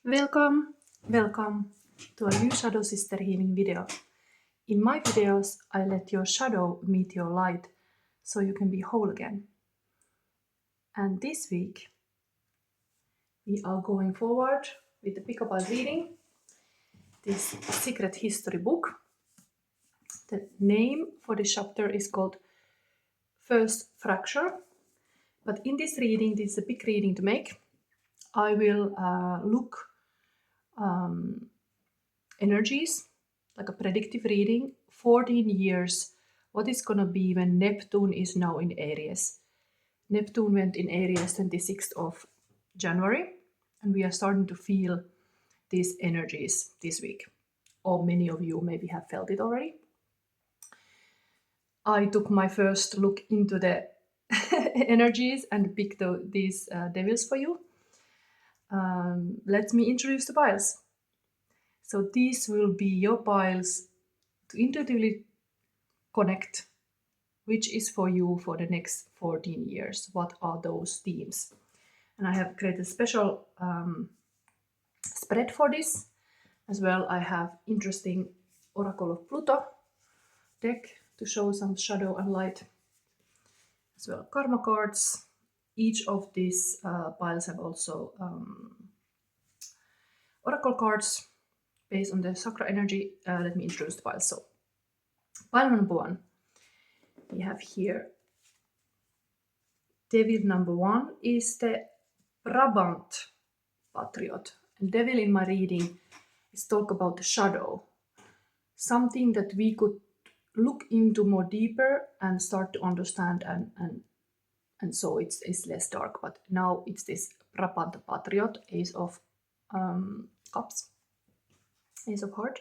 Welcome to a new Shadow Sister healing video. In my videos, I let your shadow meet your light so you can be whole again. And this week, we are going forward with the pick-up reading, this secret history book. The name for this chapter is called First Fracture. But in this reading, this is a big reading to make. I will look energies, like a predictive reading, 14 years, what is going to be when Neptune is now in Aries. Neptune went in Aries 26th of January, and we are starting to feel these energies this week. Or many of you maybe have felt it already. I took my first look into the energies and picked these devils for you. Let me introduce the piles. So these will be your piles to intuitively connect which is for you for the next 14 years. What are those themes? And I have created a special spread for this. As well, I have interesting Oracle of Pluto deck to show some shadow and light. As well, karma cards. Each of these piles have also oracle cards based on the chakra energy. Let me introduce the piles. So, pile number one, we have here devil number one is the Brabant Patriot. And devil in my reading is talk about the shadow, something that we could look into more deeper and start to understand, and so it's less dark. But now it's this Brabant Patriot, Ace of Cups, Ace of Heart,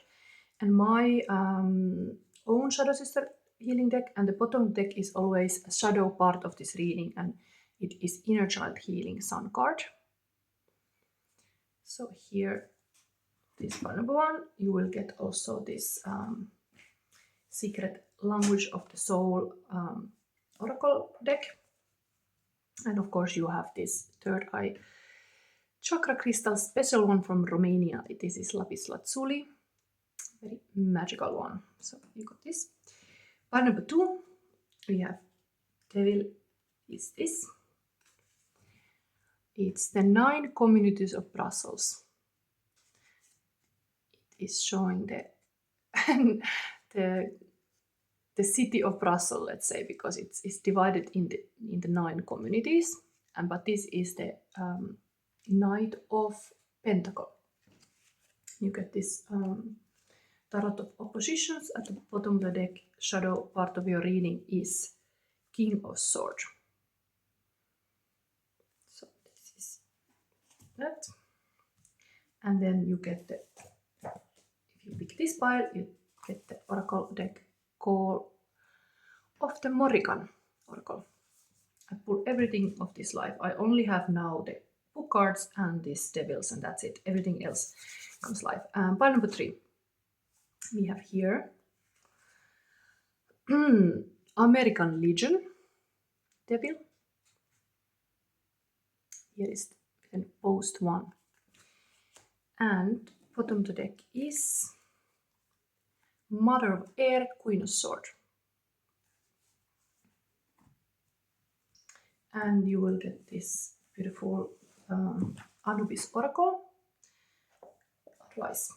and my own Shadow Sister healing deck, and the bottom deck is always a shadow part of this reading, and it is Inner Child Healing Sun card. So here, this pile number one, you will get also this Secret Language of the Soul Oracle deck. And of course you have this third eye chakra crystal, special one from Romania. This is lapis lazuli, very magical one. So you got this. Pile number two, we have devil is this. It's the 9 communities of Brussels. It is showing the city of Brussels, let's say, because it's divided in the 9 communities. But this is the Knight of Pentacle. You get this Tarot of Oppositions at the bottom of the deck. Shadow part of your reading is King of Swords. So this is that. And then you get the, if you pick this pile, you get the Oracle deck Call of the Morrigan Oracle. I pull everything of this life. I only have now the book cards and these devils, and that's it. Everything else comes live. Pile number 3. We have here American Legion devil. Here is the post one. And bottom of the deck is Mother of Air, Queen of Swords. And you will get this beautiful Anubis Oracle twice.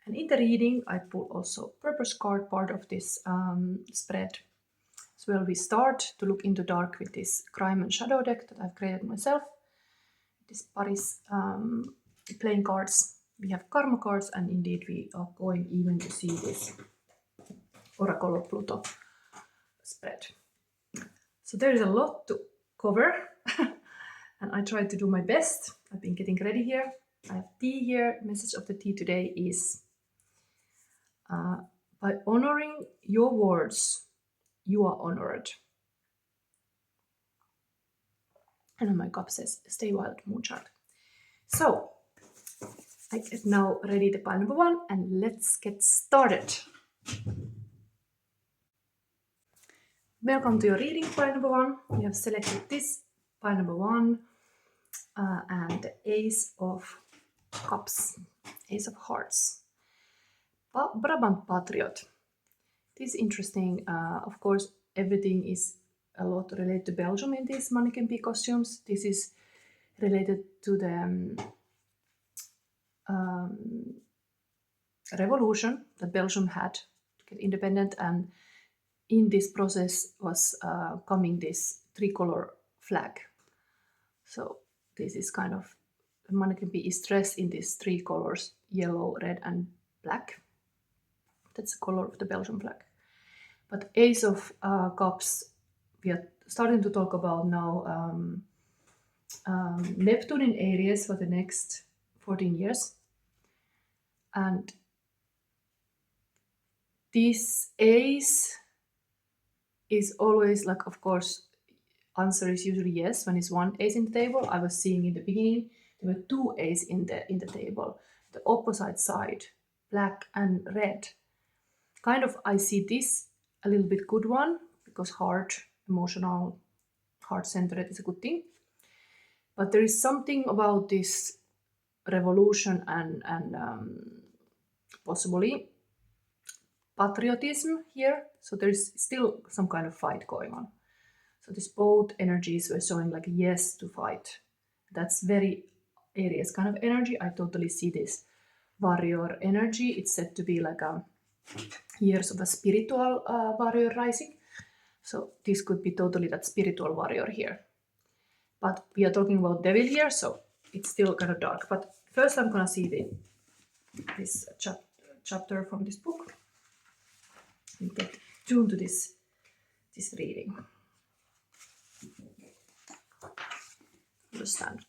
And in the reading, I pull also purpose card, part of this spread. As well, we start to look into dark with this crime and shadow deck that I've created myself. This Paris playing cards. We have karma cards, and indeed we are going even to see this Oracle of Pluto spread. So there is a lot to cover, and I try to do my best. I've been getting ready here. I have tea here. Message of the tea today is by honoring your words, you are honored. And on my cup says, stay wild, moonchild. So I get now ready the pile number 1, and let's get started. Welcome to your reading, pile number 1. We have selected this pile number 1 and the Ace of Cups, Ace of Hearts. Brabant Patriot. This is interesting. Of course, everything is a lot related to Belgium in these mannequin bee costumes. This is related to the revolution that Belgium had to get independent, and in this process was coming this tricolor flag. So this is kind of, the mannequin bee is dressed in these three colors: yellow, red, and black. That's the color of the Belgian flag. But Ace of Cups, we are starting to talk about now Neptune in Aries for the next 14 years. And this ace is always like, of course, answer is usually yes when it's one ace in the table. I was seeing in the beginning there were two ace in the table, the opposite side, black and red. Kind of I see this a little bit good one because heart, emotional, heart-centered is a good thing. But there is something about this revolution and possibly patriotism here. So there's still some kind of fight going on. So these both energies were showing like yes to fight. That's very Aries kind of energy. I totally see this warrior energy. It's said to be like years of a spiritual warrior rising. So this could be totally that spiritual warrior here. But we are talking about devil here, so it's still kind of dark. But first I'm gonna see this chapter from this book and get tuned to this reading. Understand.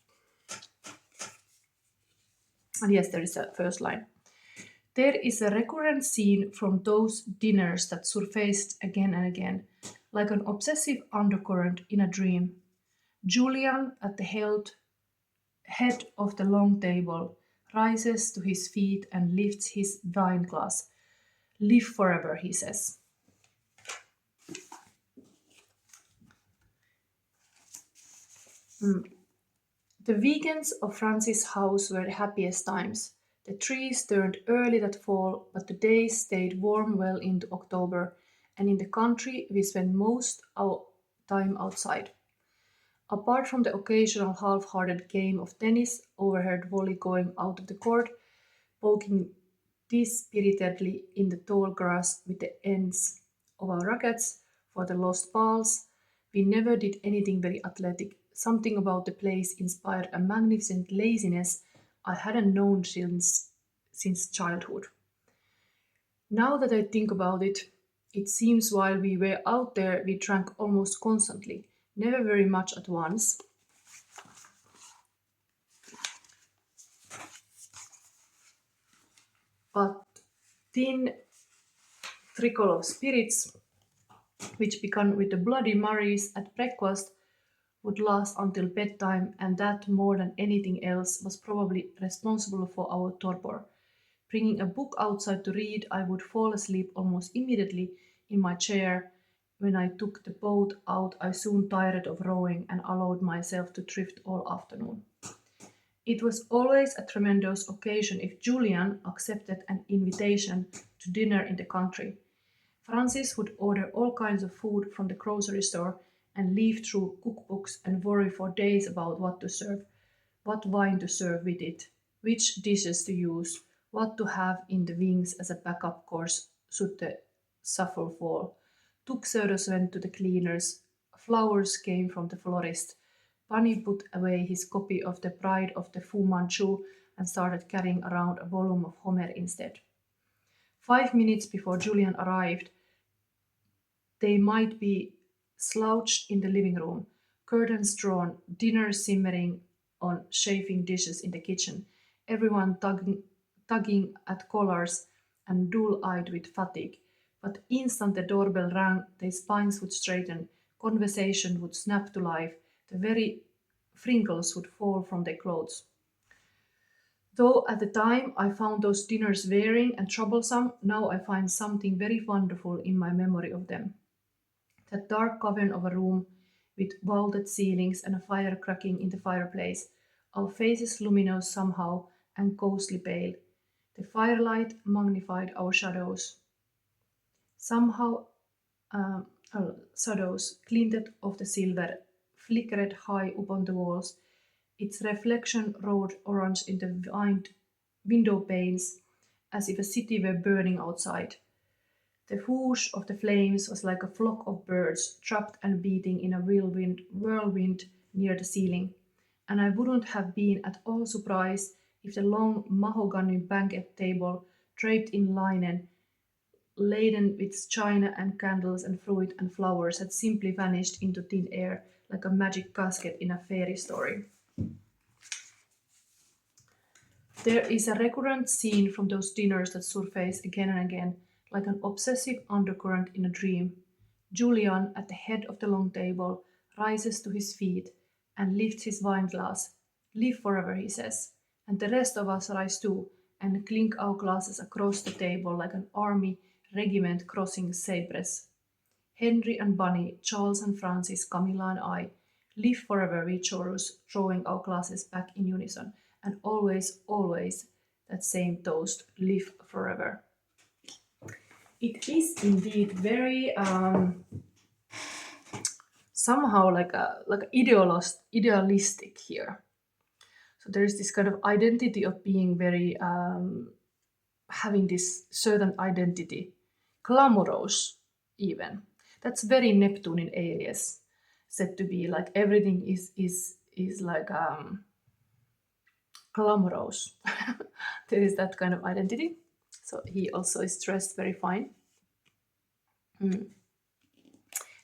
And yes, there is a first line. There is a recurrent scene from those dinners that surfaced again and again, like an obsessive undercurrent in a dream. Julian, at the head of the long table, rises to his feet and lifts his wine glass. Live forever, he says. The weekends of Francis' house were the happiest times. The trees turned early that fall, but the days stayed warm well into October, and in the country we spent most our time outside. Apart from the occasional half-hearted game of tennis, overheard volley going out of the court, poking dispiritedly in the tall grass with the ends of our rackets for the lost balls, we never did anything very athletic. Something about the place inspired a magnificent laziness I hadn't known since childhood. Now that I think about it, it seems while we were out there we drank almost constantly, never very much at once. But thin trickle of spirits, which began with the Bloody Marys at breakfast, would last until bedtime, and that more than anything else was probably responsible for our torpor. Bringing a book outside to read, I would fall asleep almost immediately in my chair. When I took the boat out, I soon tired of rowing and allowed myself to drift all afternoon. It was always a tremendous occasion if Julian accepted an invitation to dinner in the country. Francis would order all kinds of food from the grocery store and leaf through cookbooks and worry for days about what to serve, what wine to serve with it, which dishes to use, what to have in the wings as a backup course should the shuffle fall. Tuxedos went to the cleaners, flowers came from the florist. Bunny put away his copy of The Bride of the Fu Manchu and started carrying around a volume of Homer instead. 5 minutes before Julian arrived, they might be slouched in the living room, curtains drawn, dinner simmering on chafing dishes in the kitchen, everyone tugging at collars and dull-eyed with fatigue. But instant the doorbell rang, their spines would straighten, conversation would snap to life, the very wrinkles would fall from their clothes. Though at the time I found those dinners wearing and troublesome, now I find something very wonderful in my memory of them. That dark cavern of a room with vaulted ceilings and a fire cracking in the fireplace, our faces luminous somehow, and ghostly pale. The firelight magnified our shadows. Somehow shadows glinted off the silver, flickered high upon the walls. Its reflection rode orange in the window panes, as if a city were burning outside. The whoosh of the flames was like a flock of birds trapped and beating in a whirlwind near the ceiling, and I wouldn't have been at all surprised if the long mahogany banquet table, draped in linen, laden with china and candles and fruit and flowers, had simply vanished into thin air like a magic casket in a fairy story. There is a recurrent scene from those dinners that surface again and again, like an obsessive undercurrent in a dream. Julian, at the head of the long table, rises to his feet and lifts his wine glass. Live forever, he says, and the rest of us rise too and clink our glasses across the table like an army regiment crossing Cyprus. Henry and Bunny, Charles and Francis, Camilla and I, live forever, we chorus, drawing our glasses back in unison, and always, always that same toast, live forever. It is indeed very somehow like a idealistic here. So there is this kind of identity of being very having this certain identity, glamorous even. That's very Neptune in Aries, said to be like everything is like glamorous. There is that kind of identity. So he also is dressed very fine.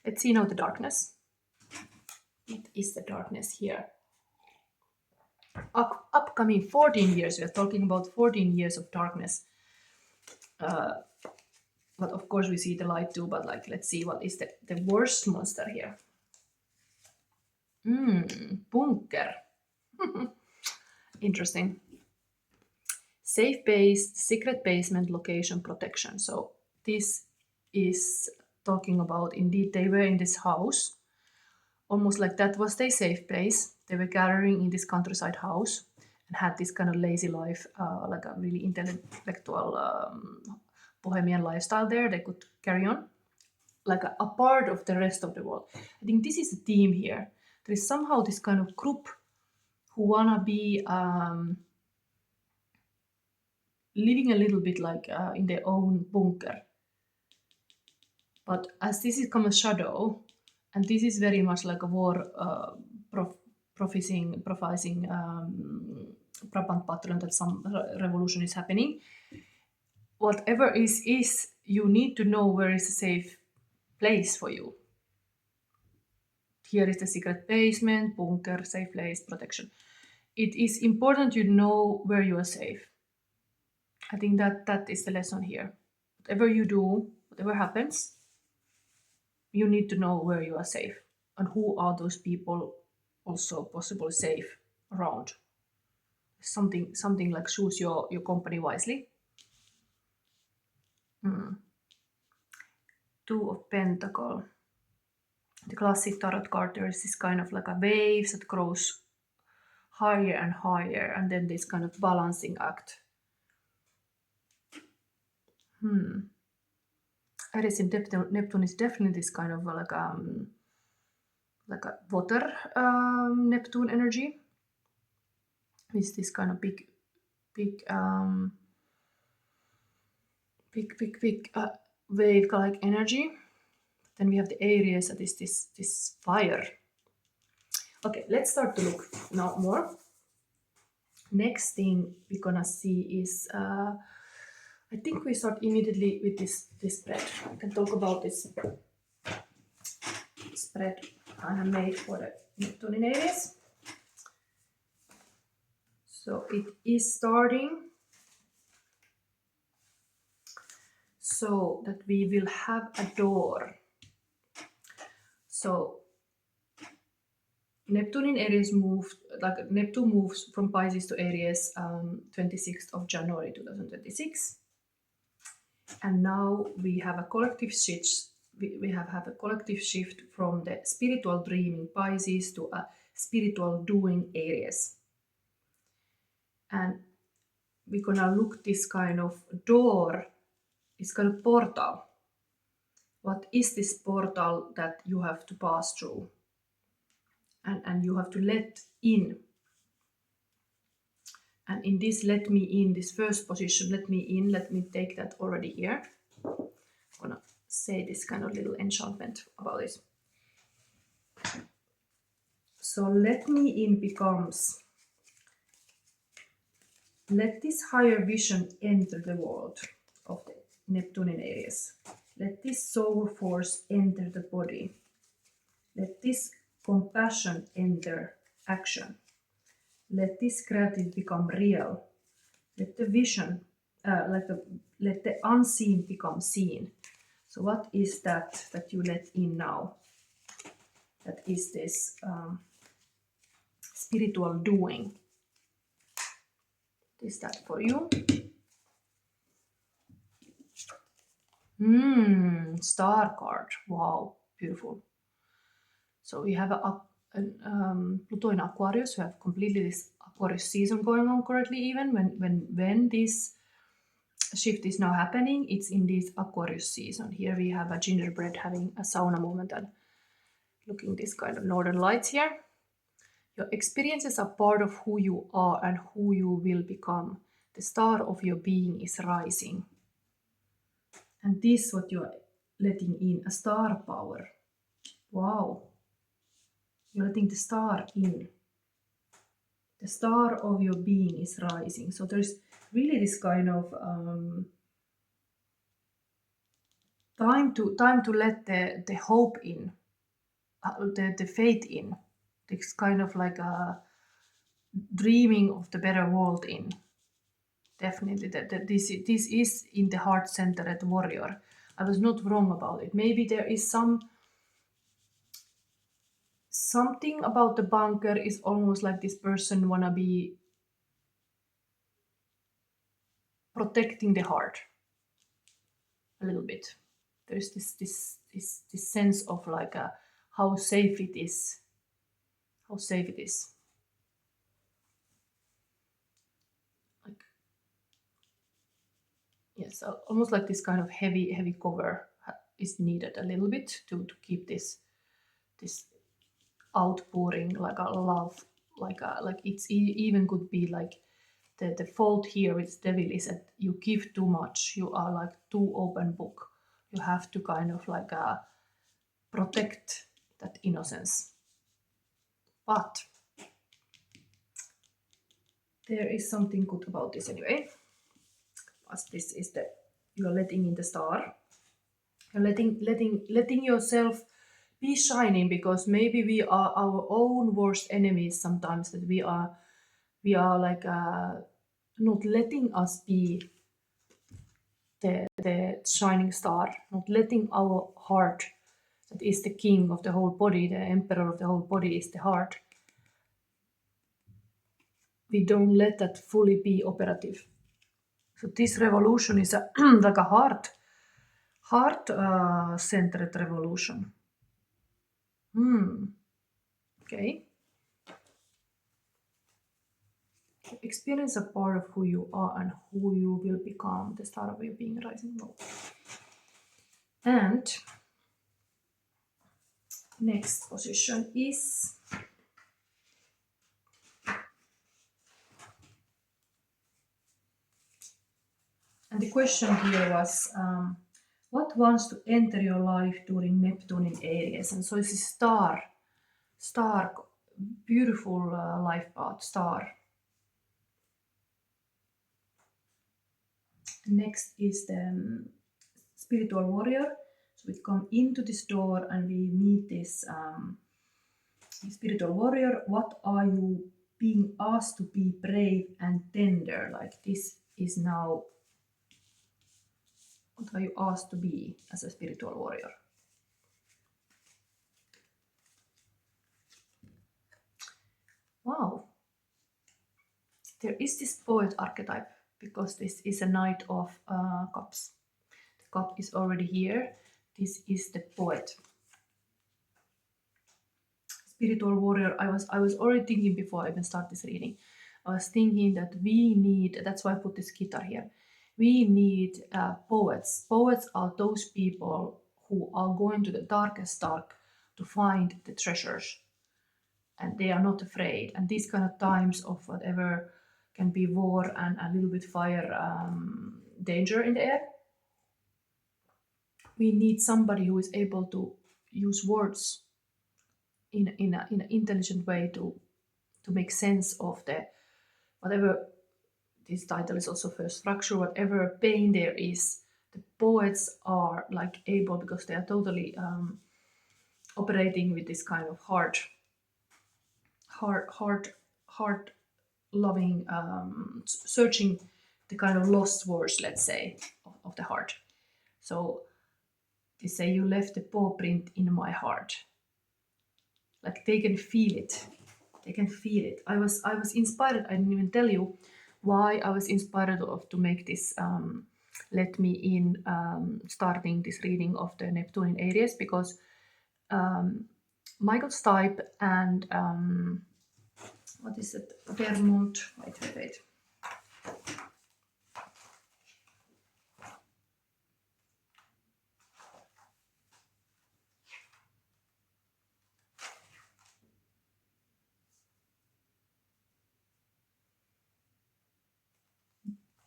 Let's see now the darkness. What is the darkness here? Upcoming 14 years. We are talking about 14 years of darkness. But of course we see the light too, but like let's see what is the worst monster here. Bunker. Interesting. Safe base, secret basement, location, protection. So this is talking about, indeed, they were in this house, almost like that was their safe place. They were gathering in this countryside house and had this kind of lazy life, like a really intellectual bohemian lifestyle there. They could carry on like a part of the rest of the world. I think this is a theme here. There is somehow this kind of group who wanna be living a little bit like in their own bunker. But as this is come a shadow, and this is very much like a war prophesying Brabant pattern that some revolution is happening. Whatever is you need to know where is a safe place for you. Here is the secret basement, bunker, safe place, protection. It is important you know where you are safe. I think that is the lesson here. Whatever you do, whatever happens, you need to know where you are safe and who are those people also possibly safe around. Something like choose your company wisely. Two of Pentacles. The classic tarot card, there is this kind of like a waves that grows higher and higher, and then this kind of balancing act. Aries in Neptune is definitely this kind of like a water Neptune energy. With this kind of big wave-like energy. Then we have the Aries, that is this fire. Okay, let's start to look now more. Next thing we're gonna see is, I think we start immediately with this spread. I can talk about this spread I have made for the Neptune in Aries. So it is starting so that we will have a door. So Neptune in Aries Neptune moves from Pisces to Aries 26th of January 2026. And now we have a collective shift. We have a collective shift from the spiritual dreaming Pisces to a spiritual doing Aries. And we're gonna look this kind of door, this kind of portal. What is this portal that you have to pass through? And you have to let in. And in this let me in, this first position, let me in, let me take that already here. I'm gonna say this kind of little enchantment about this. So let me in becomes, let this higher vision enter the world of the Neptune in Aries. Let this soul force enter the body. Let this compassion enter action. Let this gratitude become real. Let the vision, let the unseen become seen. So what is that you let in now? That is this spiritual doing. What is that for you? Star card. Wow, beautiful. So we have a Pluto in Aquarius. We have completely this Aquarius season going on currently. Even when this shift is now happening, it's in this Aquarius season. Here we have a gingerbread having a sauna moment and looking this kind of northern lights here. Your experiences are part of who you are and who you will become. The star of your being is rising. And this what you are letting in, a star power. Wow. You're letting the star in. The star of your being is rising. So there's really this kind of time to let the hope in, the faith in. This kind of like a dreaming of the better world in. Definitely, that this is in the heart center at warrior. I was not wrong about it. Maybe there is something about the bunker is almost like this person wanna be protecting the heart a little bit. There's this sense of like how safe it is. How safe it is. Like, yes, almost like this kind of heavy cover is needed a little bit to keep this outpouring like a love, like it's even could be like the fault here with devil is that you give too much. You are like too open book. You have to kind of like protect that innocence. But there is something good about this anyway. As this is you're letting in the star. You're letting yourself be shining, because maybe we are our own worst enemies sometimes, that we are like not letting us be the shining star, not letting our heart, that is the king of the whole body, the emperor of the whole body is the heart. We don't let that fully be operative. So this revolution is like a heart-centered revolution. Okay. Experience a part of who you are and who you will become, the star of your being rising. And next position is and the question here was what wants to enter your life during Neptune in Aries? And so it's a star, beautiful life path, star. Next is the spiritual warrior. So we come into this door and we meet this spiritual warrior. What are you being asked to be brave and tender? Like this is now, what are you asked to be as a spiritual warrior? Wow. There is this poet archetype, because this is a Knight of Cups. The cup is already here. This is the poet. Spiritual warrior. I was already thinking before I even start this reading. I was thinking that we need, that's why I put this guitar here, we need poets. Poets are those people who are going to the darkest dark to find the treasures. And they are not afraid. And these kind of times of whatever can be war and a little bit fire danger in the air, we need somebody who is able to use words in an intelligent way to make sense of the whatever. This title is also first structure, whatever pain there is, the poets are like able, because they are totally operating with this kind of heart loving, searching the kind of lost words, let's say, of the heart. So they say, you left the paw print in my heart. Like they can feel it. They can feel it. I was inspired. I didn't even tell you why I was inspired to make this Let Me In, starting this reading of the Neptune in Aries, because Michael Stipe and what is it? Vermont. Wait.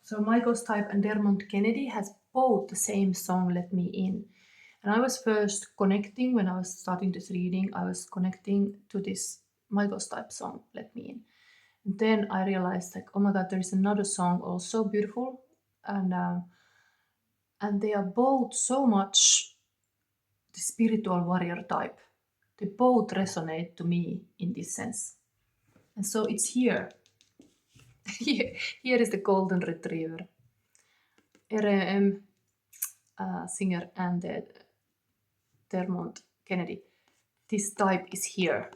So Michael Stipe and Dermot Kennedy has both the same song, Let Me In. And I was first connecting, when I was starting this reading, I was connecting to this Michael Stipe song, Let Me In. And then I realized, like, oh my God, there is another song also beautiful. And they are both so much the spiritual warrior type. They both resonate to me in this sense. And so it's here. Here is the golden retriever. RM singer and Dermot Kennedy. This type is here.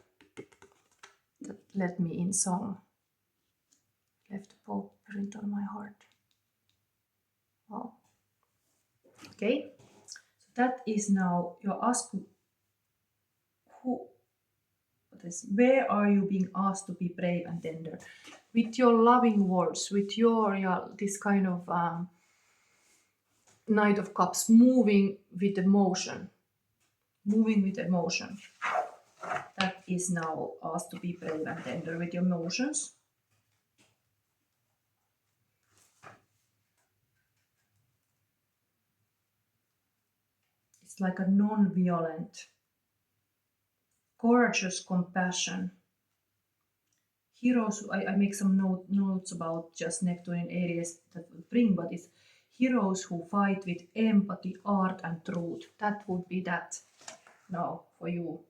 That Let Me In song. Left a paw print on my heart. Wow. Okay. So that is now, you're asking, where are you being asked to be brave and tender? With your loving words, with your this kind of Knight of Cups, moving with emotion. That is now asked to be brave and tender with your emotions. It's like a non-violent, courageous compassion. Heroes, I make some notes about just Neptune in Aries that will bring, but it's heroes who fight with empathy, art and truth. That would be that now for you.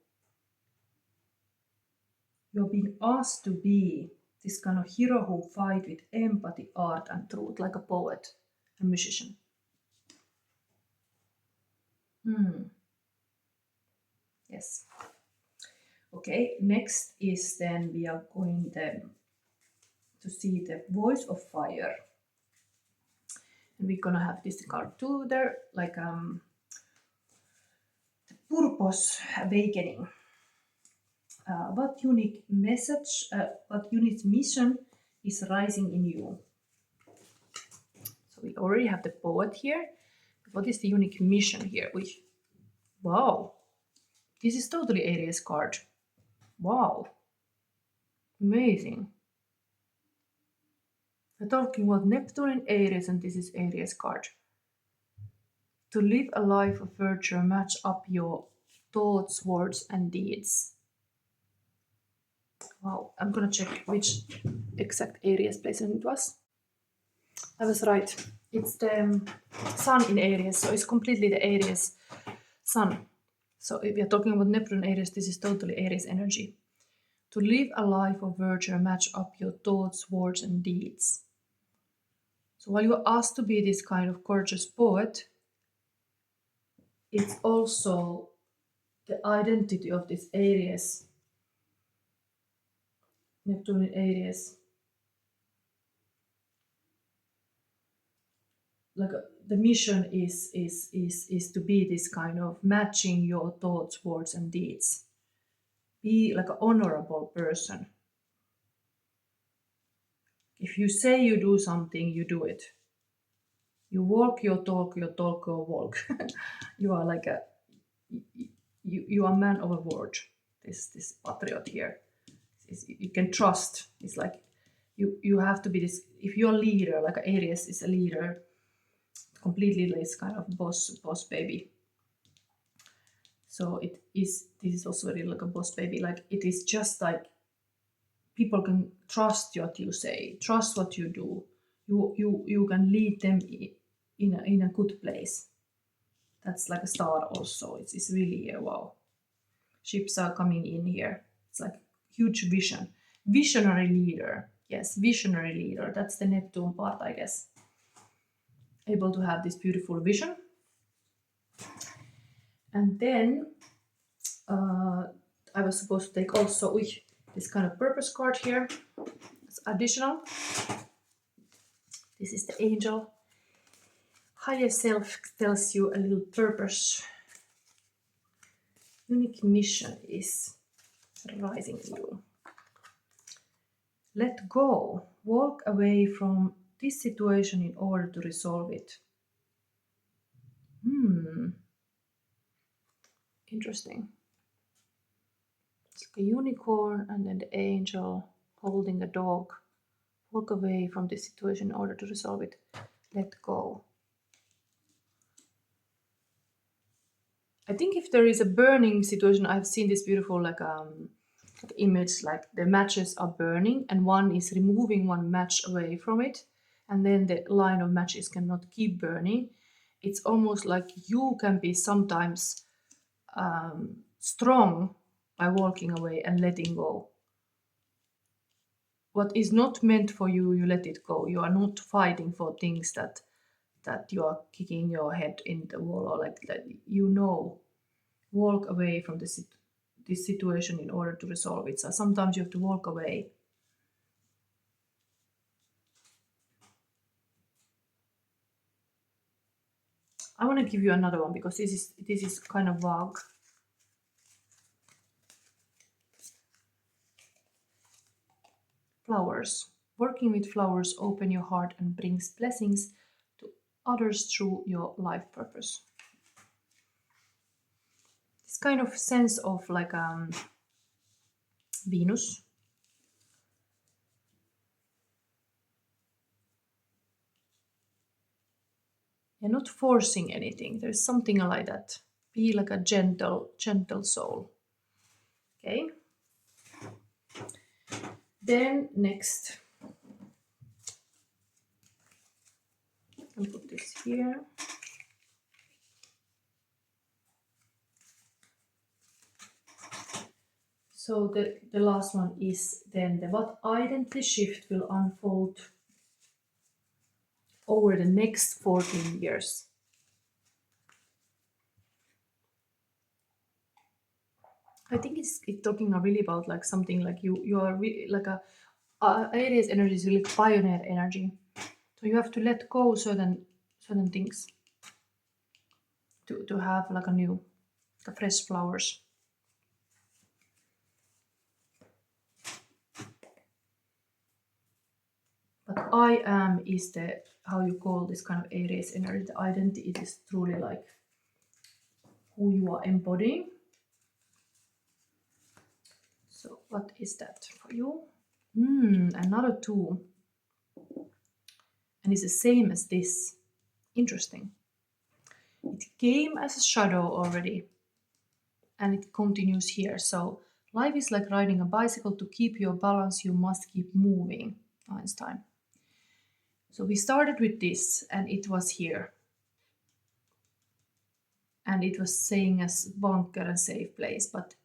You're being asked to be this kind of hero who fight with empathy, art and truth, like a poet, a musician. Yes. Okay, next is then we are going to see the voice of fire. And we're gonna have this card too there, like the purpose awakening. What unique message, what unique mission is rising in you? So we already have the poet here. What is the unique mission here? Wow, this is totally Aries card. Wow, amazing. We're talking about Neptune and Aries, and this is Aries card. To live a life of virtue, match up your thoughts, words, and deeds. Wow, I'm gonna check which exact Aries placement it was. I was right. It's the sun in Aries, so it's completely the Aries sun. So if you're talking about Neptune Aries, this is totally Aries energy. To live a life of virtue, match up your thoughts, words, and deeds. So while you're asked to be this kind of gorgeous poet, it's also the identity of this Aries, Neptune in Aries. Like the mission is to be this kind of matching your thoughts, words, and deeds. Be like an honorable person. If you say you do something, you do it. You walk your talk your walk. You are like you are a man of a word. This patriot here. You can trust. It's like you have to be this. If you're a leader, like Aries is a leader, completely this kind of boss baby. So this is also really like a boss baby. Like it is just like people can trust what you say, trust what you do. You can lead them in a good place. That's like a star also. It's really wow. Ships are coming in here. It's like huge vision. Visionary leader. Yes, visionary leader. That's the Neptune part, I guess. Able to have this beautiful vision. And then I was supposed to take also this kind of purpose card here. It's additional. This is the angel. Higher self tells you a little purpose. Unique mission is rising you. Let go. Walk away from this situation in order to resolve it. Interesting. It's like a unicorn and then the angel holding a dog. Walk away from this situation in order to resolve it. Let go. I think if there is a burning situation, I've seen this beautiful like image, like the matches are burning and one is removing one match away from it, and then the line of matches cannot keep burning. It's almost like you can be sometimes strong by walking away and letting go. What is not meant for you, you let it go. You are not fighting for things that you are kicking your head in the wall or like that. Walk away from this situation in order to resolve it. So sometimes you have to walk away. I want to give you another one because this is kind of vague. Flowers. Working with flowers open your heart and brings blessings to others through your life purpose. This kind of sense of like Venus. You're not forcing anything. There's something like that. Be like a gentle soul. Okay. Then next, I'll put this here. So the last one is then what identity shift will unfold over the next 14 years. I think it's talking really about like something like you are really like a Aries energy is really pioneer energy. So you have to let go certain things to have like a fresh flowers. But I am is the how you call this kind of Aries energy. The identity is truly like who you are embodying. So what is that for you? Another two. And it's the same as this. Interesting. It came as a shadow already. And it continues here. So life is like riding a bicycle. To keep your balance, you must keep moving. Einstein. So we started with this and it was here. And it was saying as bunker and safe place. But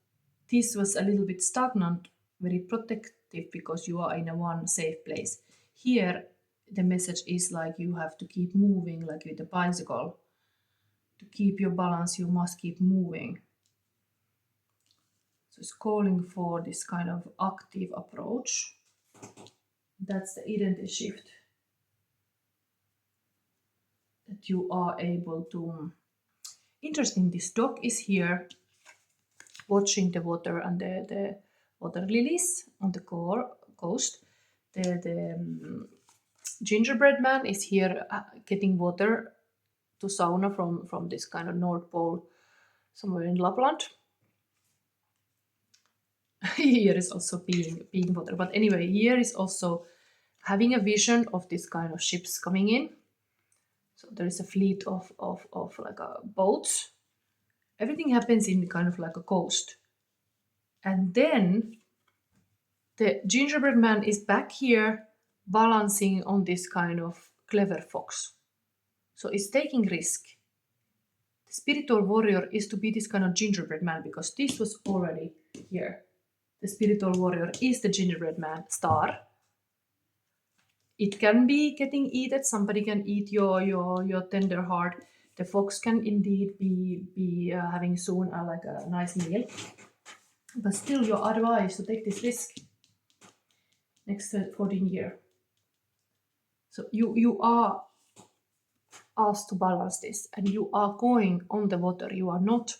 this was a little bit stagnant, very protective because you are in a one safe place. Here, the message is like you have to keep moving, like with a bicycle. To keep your balance, you must keep moving. So it's calling for this kind of active approach. That's the identity shift. That you are able to. Interesting, this dog is here watching the water and the water lilies on the coast. The gingerbread man is here getting water to sauna from this kind of North Pole somewhere in Lapland. Here is also being water, but anyway, here is also having a vision of this kind of ships coming in. So there is a fleet of like boats. Everything happens in kind of like a coast. And then the gingerbread man is back here balancing on this kind of clever fox. So it's taking risk. The spiritual warrior is to be this kind of gingerbread man because this was already here. The spiritual warrior is the gingerbread man star. It can be getting eaten. Somebody can eat your tender heart. The fox can indeed be having soon like a nice meal. But still, your advice to take this risk next 14 years. So you are asked to balance this, and you are going on the water. You are not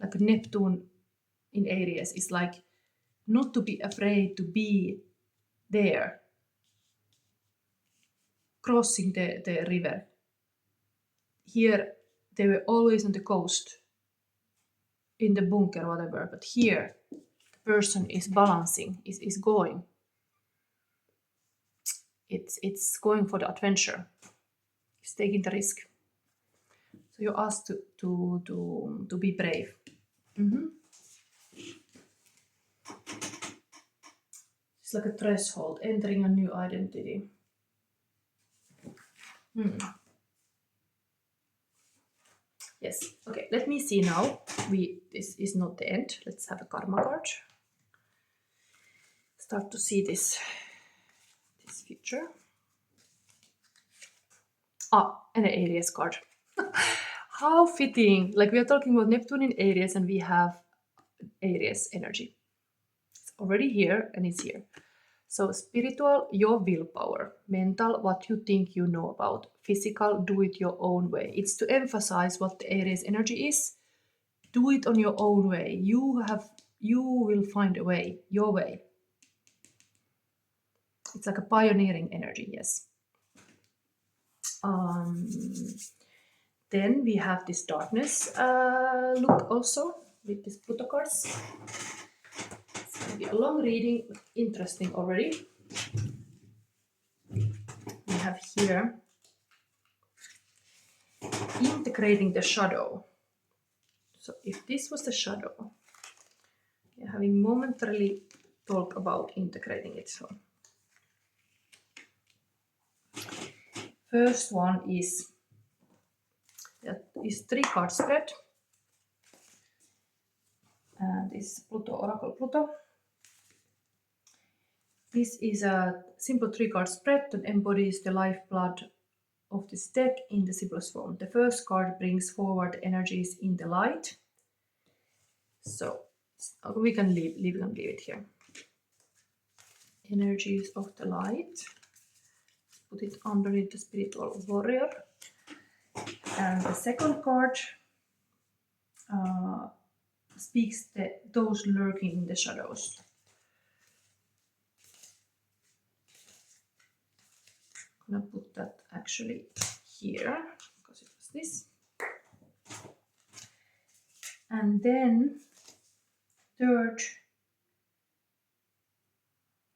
like Neptune in Aries. It's like not to be afraid to be there, crossing the river. Here, they were always on the coast, in the bunker, whatever. But here, the person is balancing, is going. It's going for the adventure. It's taking the risk. So you're asked to be brave. It's like a threshold, entering a new identity. Yes. Okay. Let me see now. This is not the end. Let's have a karma card. Start to see this future. And an Aries card. How fitting! Like we are talking about Neptune in Aries, and we have Aries energy. It's already here, and it's here. So spiritual, your willpower. Mental, what you think you know about. Physical, do it your own way. It's to emphasize what the Aries energy is. Do it on your own way. You will find a way, your way. It's like a pioneering energy, yes. Then we have this darkness look also with these Pluto cards. It's going to be a long reading, but interesting already. We have here integrating the shadow. So if this was the shadow, we're having momentarily talk about integrating it. So first one is that is 3-card spread. And this Pluto, Oracle Pluto. This is a simple 3-card spread that embodies the lifeblood of this deck in the simplest form. The first card brings forward energies in the light. So we can leave it here. Energies of the light. Put it underneath the spiritual warrior. And the second card speaks those lurking in the shadows. I'm gonna put that actually here because it was this. And then third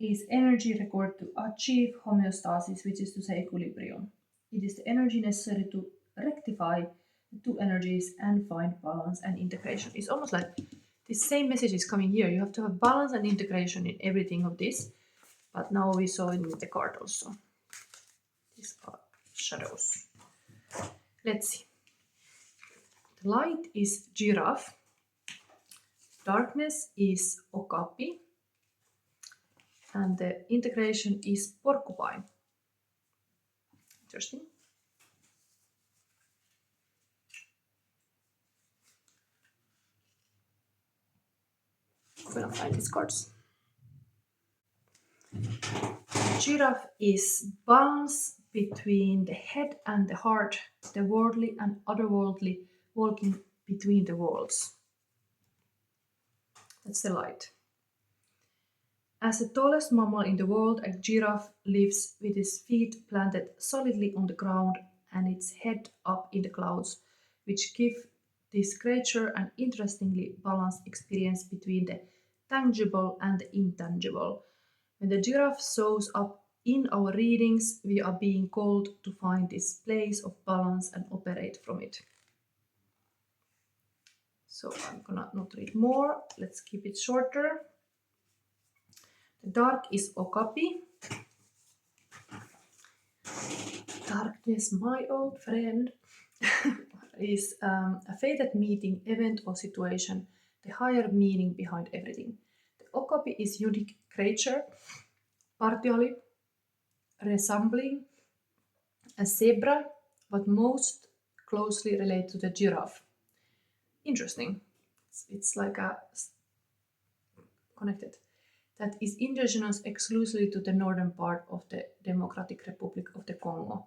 is energy required to achieve homeostasis, which is to say equilibrium. It is the energy necessary to rectify the two energies and find balance and integration. It's almost like the same message is coming here. You have to have balance and integration in everything of this. But now we saw it in the card also. These are shadows. Let's see. The light is giraffe. Darkness is okapi. And the integration is porcupine. Interesting. I'm gonna find these cards. Giraffe is balance between the head and the heart, the worldly and otherworldly, walking between the worlds. That's the light. As the tallest mammal in the world, a giraffe lives with its feet planted solidly on the ground and its head up in the clouds, which give this creature an interestingly balanced experience between the tangible and the intangible. When the giraffe shows up in our readings, we are being called to find this place of balance and operate from it. So I'm gonna not read more, let's keep it shorter. The dark is Okapi. Darkness, my old friend, is a fated meeting, event or situation, the higher meaning behind everything. The Okapi is unique creature, partially resembling a zebra, but most closely related to the giraffe. Interesting. It's like a connected. That is indigenous exclusively to the northern part of the Democratic Republic of the Congo.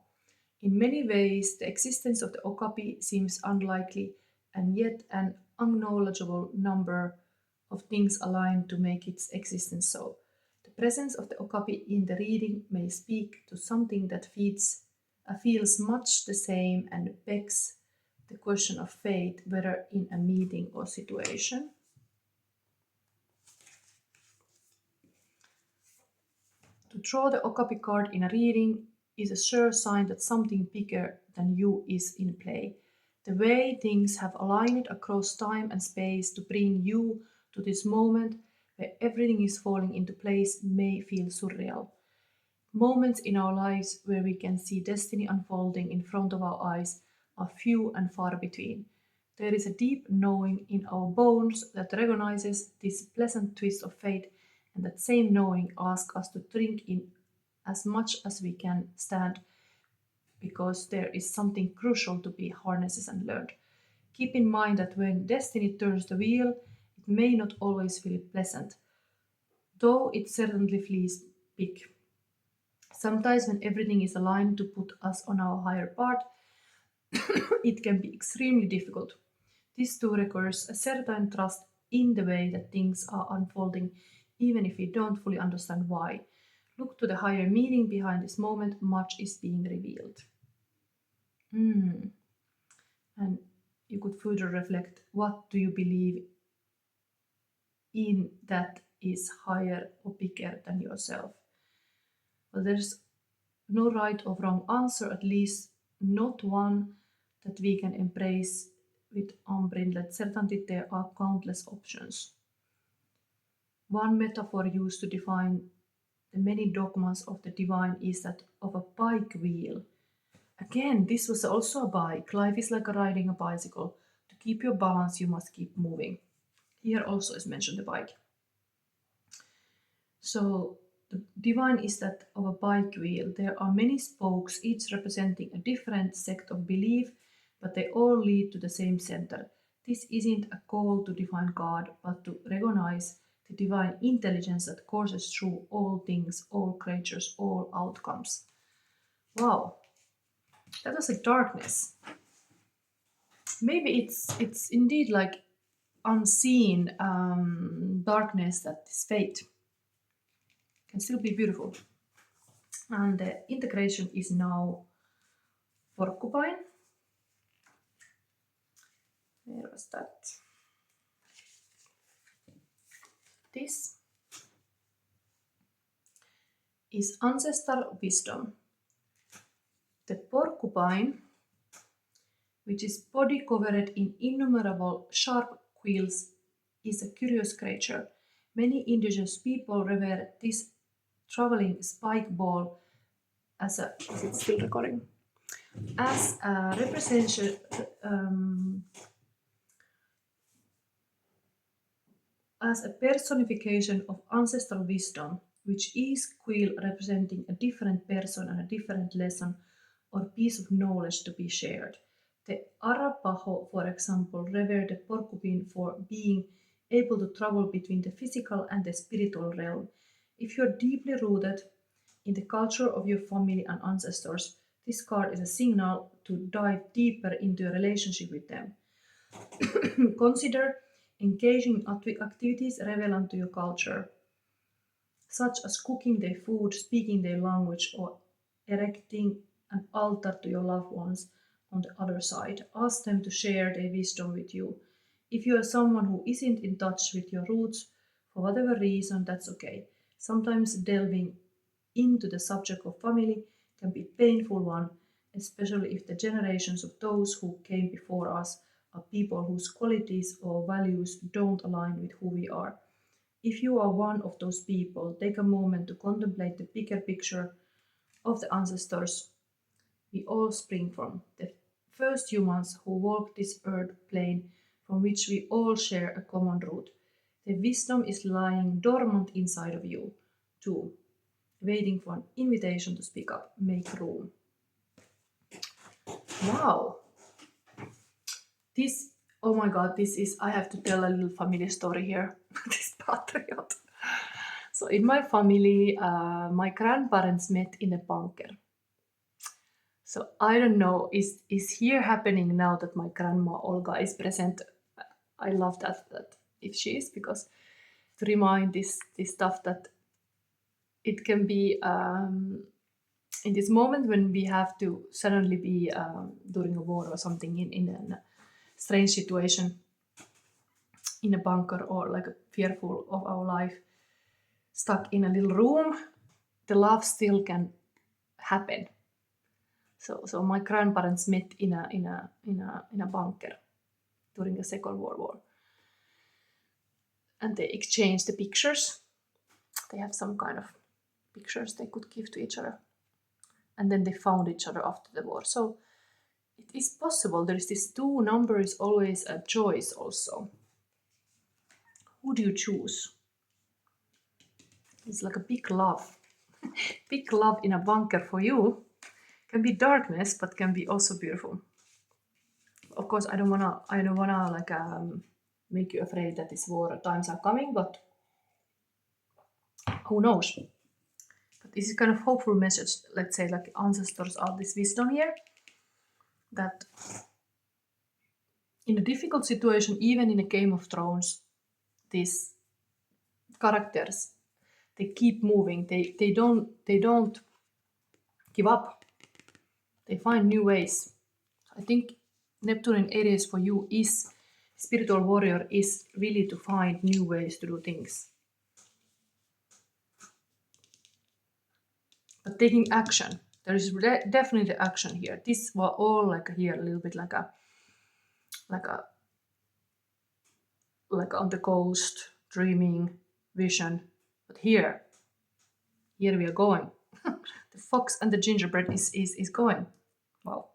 In many ways, the existence of the Okapi seems unlikely, and yet an unknowledgeable number of things align to make its existence so. The presence of the Okapi in the reading may speak to something that feels much the same and begs the question of fate, whether in a meeting or situation. To draw the Okapi card in a reading is a sure sign that something bigger than you is in play. The way things have aligned across time and space to bring you to this moment where everything is falling into place may feel surreal. Moments in our lives where we can see destiny unfolding in front of our eyes are few and far between. There is a deep knowing in our bones that recognizes this pleasant twist of fate, and that same knowing asks us to drink in as much as we can stand, because there is something crucial to be harnessed and learned. Keep in mind that when destiny turns the wheel, it may not always feel pleasant, though it certainly feels big. Sometimes, when everything is aligned to put us on our higher path, it can be extremely difficult. This too requires a certain trust in the way that things are unfolding, even if we don't fully understand why. Look to the higher meaning behind this moment, much is being revealed. And you could further reflect, what do you believe in that is higher or bigger than yourself? Well, there's no right or wrong answer, at least not one that we can embrace with unbridled certainty. There are countless options. One metaphor used to define the many dogmas of the divine is that of a bike wheel. Again, this was also a bike. Life is like riding a bicycle. To keep your balance, you must keep moving. Here also is mentioned the bike. So the divine is that of a bike wheel. There are many spokes, each representing a different sect of belief, but they all lead to the same center. This isn't a call to define God, but to recognize the divine intelligence that courses through all things, all creatures, all outcomes. Wow, that was a darkness. Maybe it's indeed like unseen darkness that is fate. Can still be beautiful. And the integration is now porcupine. Where was that? This is ancestral wisdom. The porcupine, which is body covered in innumerable sharp quills, is a curious creature. Many indigenous people revere this traveling spike ball as a, is it still recording? As a representation, as a personification of ancestral wisdom, which is quill representing a different person and a different lesson or piece of knowledge to be shared. The Arapaho, for example, revere the porcupine for being able to travel between the physical and the spiritual realm. If you're deeply rooted in the culture of your family and ancestors, this card is a signal to dive deeper into a relationship with them. Consider engaging in activities relevant to your culture, such as cooking their food, speaking their language, or erecting an altar to your loved ones on the other side. Ask them to share their wisdom with you. If you are someone who isn't in touch with your roots, for whatever reason, that's okay. Sometimes delving into the subject of family can be a painful one, especially if the generations of those who came before us are people whose qualities or values don't align with who we are. If you are one of those people, take a moment to contemplate the bigger picture of the ancestors we all spring from, the first humans who walked this earth plane from which we all share a common root. The wisdom is lying dormant inside of you, too, waiting for an invitation to speak up. Make room. Wow! This, oh my god, this is, I have to tell a little family story here. This patriot. So in my family, my grandparents met in a bunker. So I don't know, is here happening now that my grandma Olga is present? I love that if she is, because to remind this stuff that it can be in this moment when we have to suddenly be during a war or something in a strange situation in a bunker, or like fearful of our life, stuck in a little room, the love still can happen. So my grandparents met in a bunker during the Second World War, and they exchanged the pictures. They have some kind of pictures they could give to each other, and then they found each other after the war. So it is possible. There is this 2 number is always a choice also. Who do you choose? It's like a big love. Big love in a bunker for you. Can be darkness, but can be also beautiful. Of course, I don't wanna like make you afraid that these war times are coming, but who knows? But this is kind of hopeful message. Let's say like ancestors are this wisdom here, that in a difficult situation, even in a Game of Thrones, these characters, they keep moving. They don't give up. They find new ways. I think Neptune in Aries for you is spiritual warrior, is really to find new ways to do things. But taking action, there is definitely action here. This was all like here a little bit like on the coast, dreaming, vision. But here we are going. The fox and the gingerbread is going. Wow.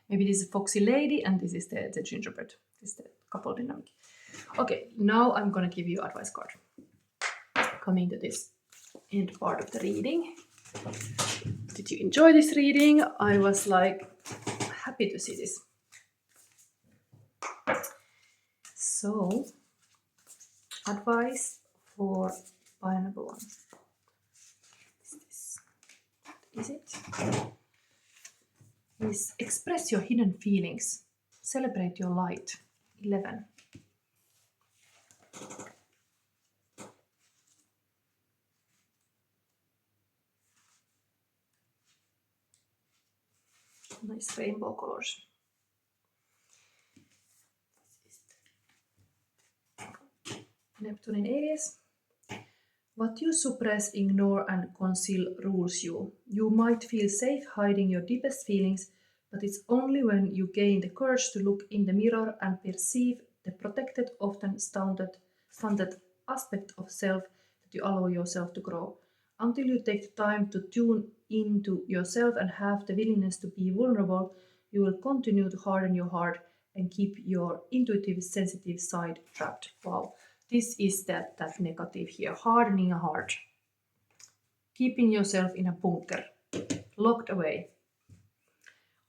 Maybe this is a foxy lady and this is the gingerbread. This is the couple dynamic. Okay, now I'm gonna give you advice card. Coming to this end part of the reading. Did you enjoy this reading? I was like happy to see this. So, advice for pile number 1. Is it? Is express your hidden feelings. Celebrate your light. 11. Nice rainbow colors. Neptune in Aries. What you suppress, ignore, and conceal rules you. You might feel safe hiding your deepest feelings, but it's only when you gain the courage to look in the mirror and perceive the protected, often stunted aspect of self that you allow yourself to grow. Until you take the time to tune into yourself and have the willingness to be vulnerable, you will continue to harden your heart and keep your intuitive, sensitive side trapped. Wow. This is that negative here, hardening a heart. Keeping yourself in a bunker, locked away.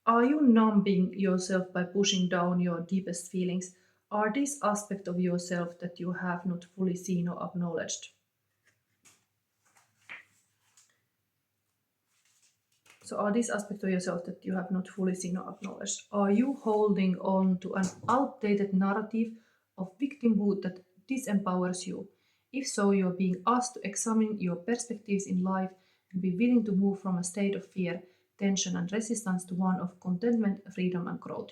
Are you numbing yourself by pushing down your deepest feelings? Are these aspects of yourself that you have not fully seen or acknowledged? So are these aspects of yourself that you have not fully seen or acknowledged? Are you holding on to an outdated narrative of victimhood that disempowers you? If so, you are being asked to examine your perspectives in life and be willing to move from a state of fear, tension, and resistance to one of contentment, freedom, and growth.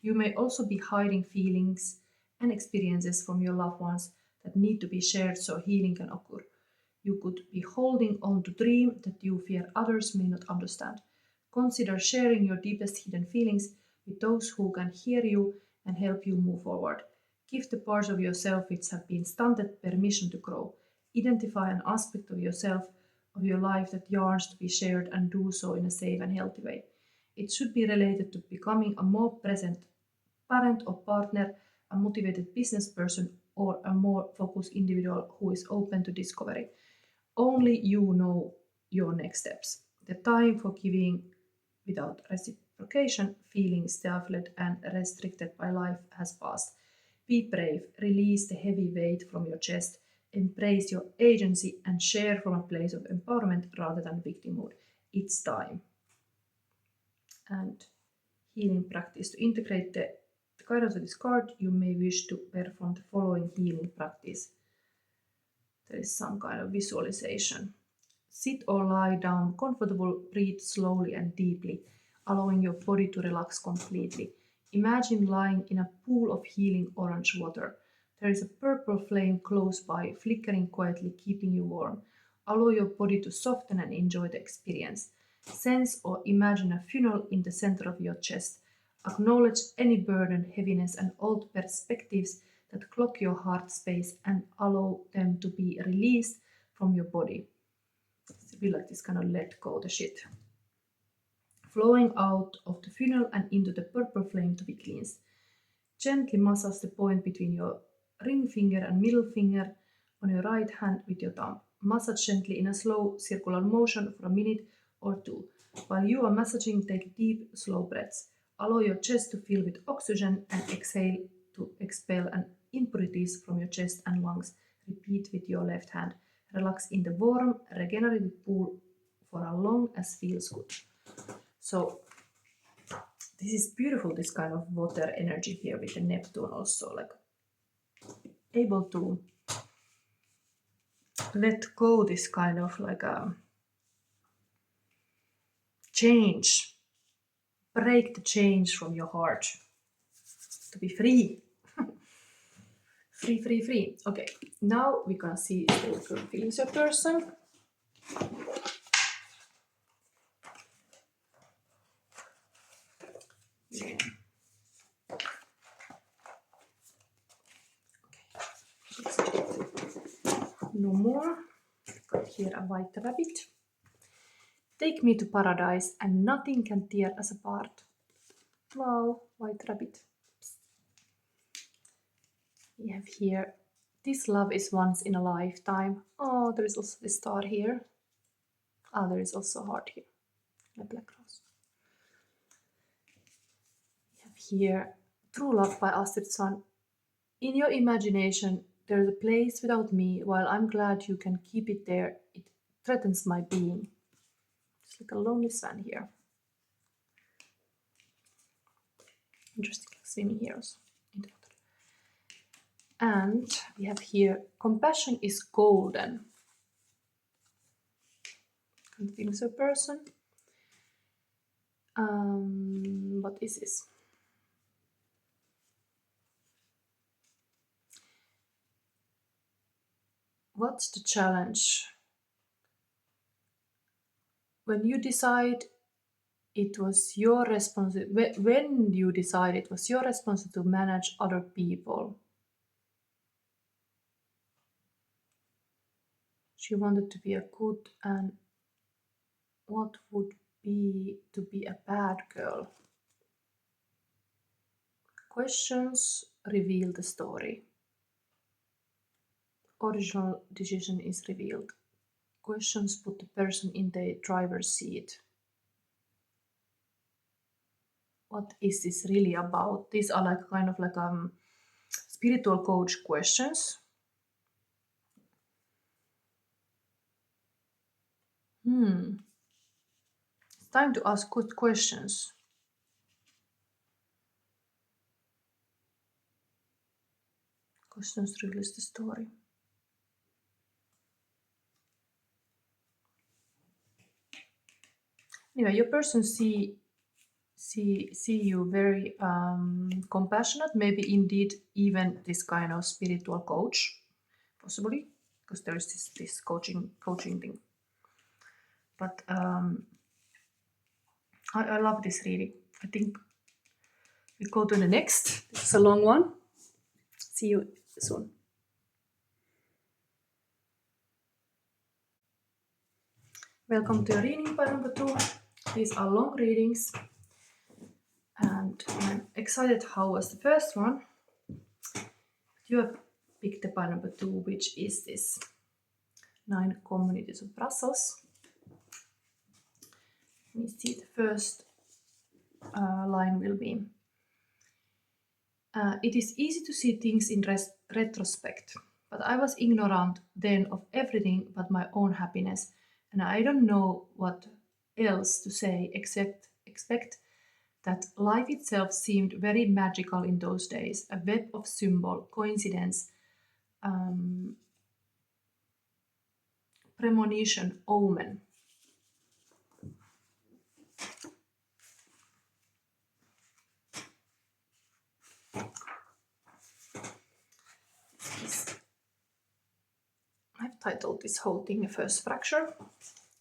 You may also be hiding feelings and experiences from your loved ones that need to be shared so healing can occur. You could be holding on to dream that you fear others may not understand. Consider sharing your deepest hidden feelings with those who can hear you and help you move forward. Give the parts of yourself which have been stunted permission to grow. Identify an aspect of yourself, of your life that yearns to be shared, and do so in a safe and healthy way. It should be related to becoming a more present parent or partner, a motivated business person, or a more focused individual who is open to discovery. Only you know your next steps. The time for giving without reciprocation, feeling stifled and restricted by life has passed. Be brave, release the heavy weight from your chest, embrace your agency, and share from a place of empowerment rather than victimhood. It's time. And healing practice. To integrate the guidance of this card, you may wish to perform the following healing practice. There is some kind of visualization. Sit or lie down comfortable, breathe slowly and deeply, allowing your body to relax completely. Imagine lying in a pool of healing orange water. There is a purple flame close by, flickering quietly, keeping you warm. Allow your body to soften and enjoy the experience. Sense or imagine a funnel in the center of your chest. Acknowledge any burden, heaviness, and old perspectives that clog your heart space and allow them to be released from your body. Feel like this kind of let go the shit. Flowing out of the funnel and into the purple flame to be cleansed. Gently massage the point between your ring finger and middle finger on your right hand with your thumb. Massage gently in a slow circular motion for a minute or two. While you are massaging, take deep, slow breaths. Allow your chest to fill with oxygen and exhale to expel impurities from your chest and lungs. Repeat with your left hand. Relax in the warm, regenerative pool for as long as feels good. So this is beautiful, this kind of water energy here with the Neptune also, like able to let go this kind of like a change, break the change from your heart to be free. Free. Okay, now we can see the feelings of person. Yeah. Okay. No more. Got here a white rabbit. Take me to paradise and nothing can tear us apart. Wow, white rabbit. We have here, this love is once in a lifetime. Oh, there is also the star here. Ah, there is also a heart here. A black rose. We have here, true love by Astrid Swan. In your imagination, there is a place without me. While I'm glad you can keep it there, it threatens my being. It's like a lonely swan here. Interesting, like swimming here also in the water. And we have here, compassion is golden. Feelings of a person. What is this? What's the challenge? When you decide it was your responsibility, when you decide it was your responsibility to manage other people, she wanted to be a good, and what would be to be a bad girl? Questions reveal the story. Original decision is revealed. Questions put the person in the driver's seat. What is this really about? These are like kind of like spiritual coach questions. It's time to ask good questions. Questions reveals the story. Anyway, your person see you very compassionate, maybe indeed even this kind of spiritual coach, possibly, because there is this coaching thing. But I love this reading. I think we go to the next. It's a long one. See you soon. Welcome to your reading part number 2. These are long readings, and I'm excited how was the first one. You have picked the part number 2, which is this 9 communities of Brussels. Let me see, the first line will be, it is easy to see things in retrospect, but I was ignorant then of everything but my own happiness, and I don't know what else to say except expect that life itself seemed very magical in those days, a web of symbol, coincidence, premonition, omen. I've titled this whole thing a first fracture.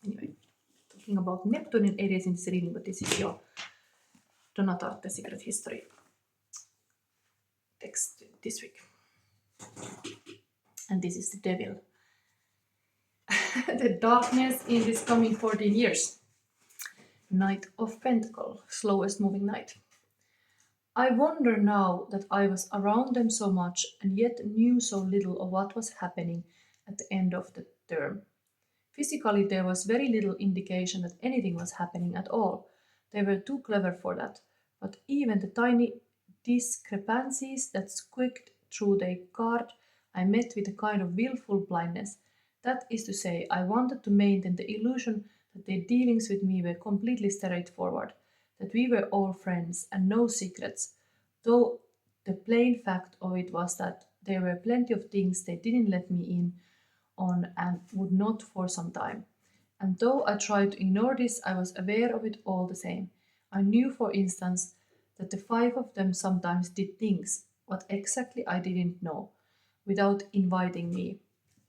Anyway, talking about Neptune and Aries in this reading, but this is your Donatarte Secret History text this week. And this is the devil. The darkness in this coming 14 years. Knight of Pentacles, slowest moving knight. I wonder now that I was around them so much and yet knew so little of what was happening at the end of the term. Physically, there was very little indication that anything was happening at all. They were too clever for that. But even the tiny discrepancies that squeaked through their card, I met with a kind of willful blindness. That is to say, I wanted to maintain the illusion that their dealings with me were completely straightforward, that we were all friends and no secrets, though the plain fact of it was that there were plenty of things they didn't let me in on and would not for some time. And though I tried to ignore this, I was aware of it all the same. I knew, for instance, that the 5 of them sometimes did things, what exactly I didn't know, without inviting me,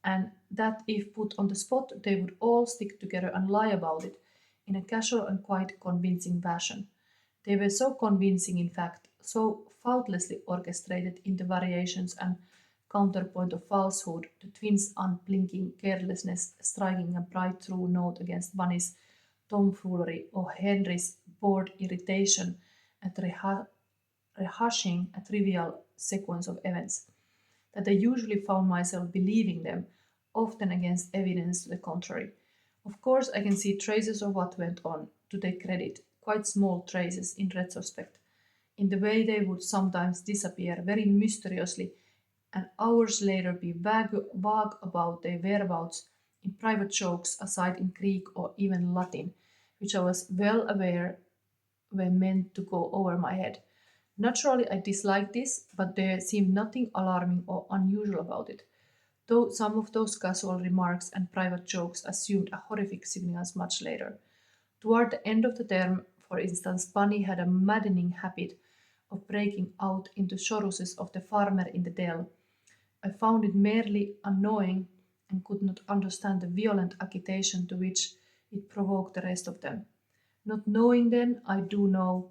and that if put on the spot, they would all stick together and lie about it in a casual and quite convincing fashion. They were so convincing, in fact, so faultlessly orchestrated in the variations and counterpoint of falsehood, the twins' unblinking carelessness striking a bright true note against Bunny's tomfoolery or Henry's bored irritation at rehashing a trivial sequence of events, that I usually found myself believing them, often against evidence to the contrary. Of course, I can see traces of what went on, to their credit, quite small traces in retrospect, in the way they would sometimes disappear very mysteriously and hours later be vague about their whereabouts in private jokes aside in Greek or even Latin, which I was well aware were meant to go over my head. Naturally, I disliked this, but there seemed nothing alarming or unusual about it, though some of those casual remarks and private jokes assumed a horrific significance much later. Toward the end of the term, for instance, Bunny had a maddening habit of breaking out into choruses of the farmer in the dell. I found it merely annoying and could not understand the violent agitation to which it provoked the rest of them. Not knowing then, I do now,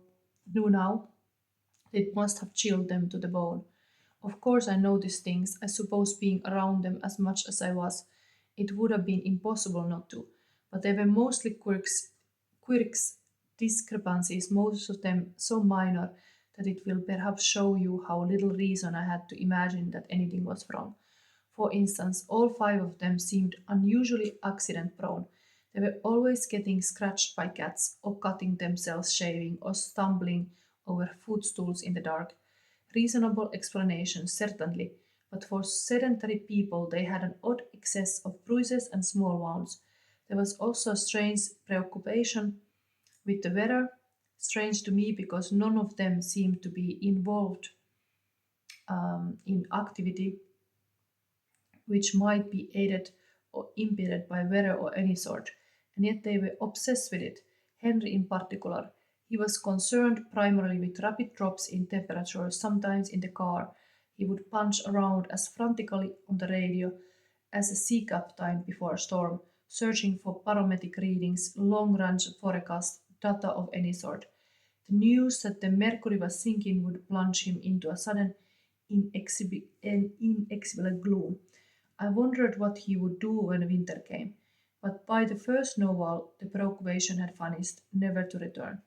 it must have chilled them to the bone. Of course, I know these things. I suppose being around them as much as I was, it would have been impossible not to. But they were mostly quirks, discrepancies, most of them so minor that it will perhaps show you how little reason I had to imagine that anything was wrong. For instance, all 5 of them seemed unusually accident prone. They were always getting scratched by cats, or cutting themselves shaving, or stumbling over footstools in the dark. Reasonable explanations, certainly, but for sedentary people they had an odd excess of bruises and small wounds. There was also a strange preoccupation with the weather, strange to me because none of them seemed to be involved in activity which might be aided or impeded by weather or any sort, and yet they were obsessed with it, Henry in particular. He was concerned primarily with rapid drops in temperature, sometimes in the car. He would punch around as frantically on the radio as a sea captain before a storm, searching for barometric readings, long-range forecast, data of any sort. The news that the mercury was sinking would plunge him into a sudden, inexhaustible gloom. I wondered what he would do when winter came, but by the first snowfall the preoccupation had vanished, never to return.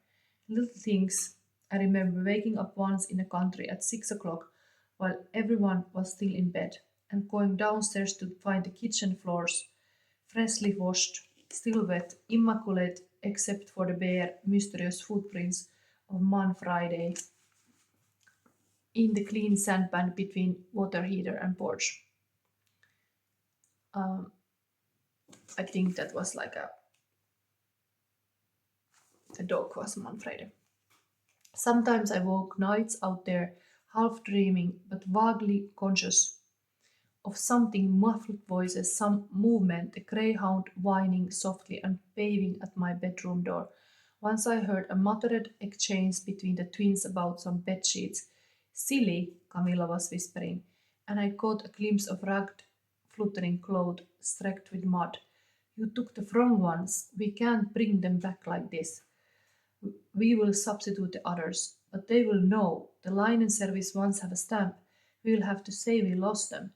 Little things. I remember waking up once in the country at 6 o'clock while everyone was still in bed, and going downstairs to find the kitchen floors freshly washed, still wet, immaculate except for the bare, mysterious footprints of Man Friday in the clean sandband between water heater and porch. Um, I think that was like a dog was Manfred. Sometimes I woke nights out there, half dreaming but vaguely conscious of something, muffled voices, some movement, a greyhound whining softly and paving at my bedroom door. Once I heard a muttered exchange between the twins about some bed sheets. Silly, Camilla was whispering, and I caught a glimpse of ragged, fluttering cloth streaked with mud. You took the wrong ones. We can't bring them back like this. We will substitute the others, but they will know. The line and service ones have a stamp. We will have to say we lost them.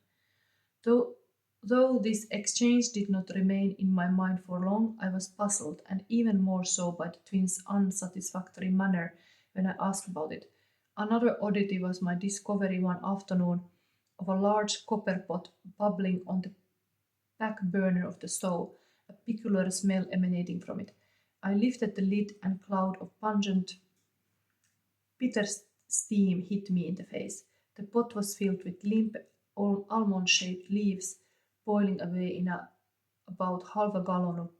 Though, though this exchange did not remain in my mind for long, I was puzzled, and even more so by the twins' unsatisfactory manner when I asked about it. Another oddity was my discovery one afternoon of a large copper pot bubbling on the back burner of the stove, a peculiar smell emanating from it. I lifted the lid, and a cloud of pungent, bitter steam hit me in the face. The pot was filled with limp, almond shaped leaves boiling away in about half a gallon of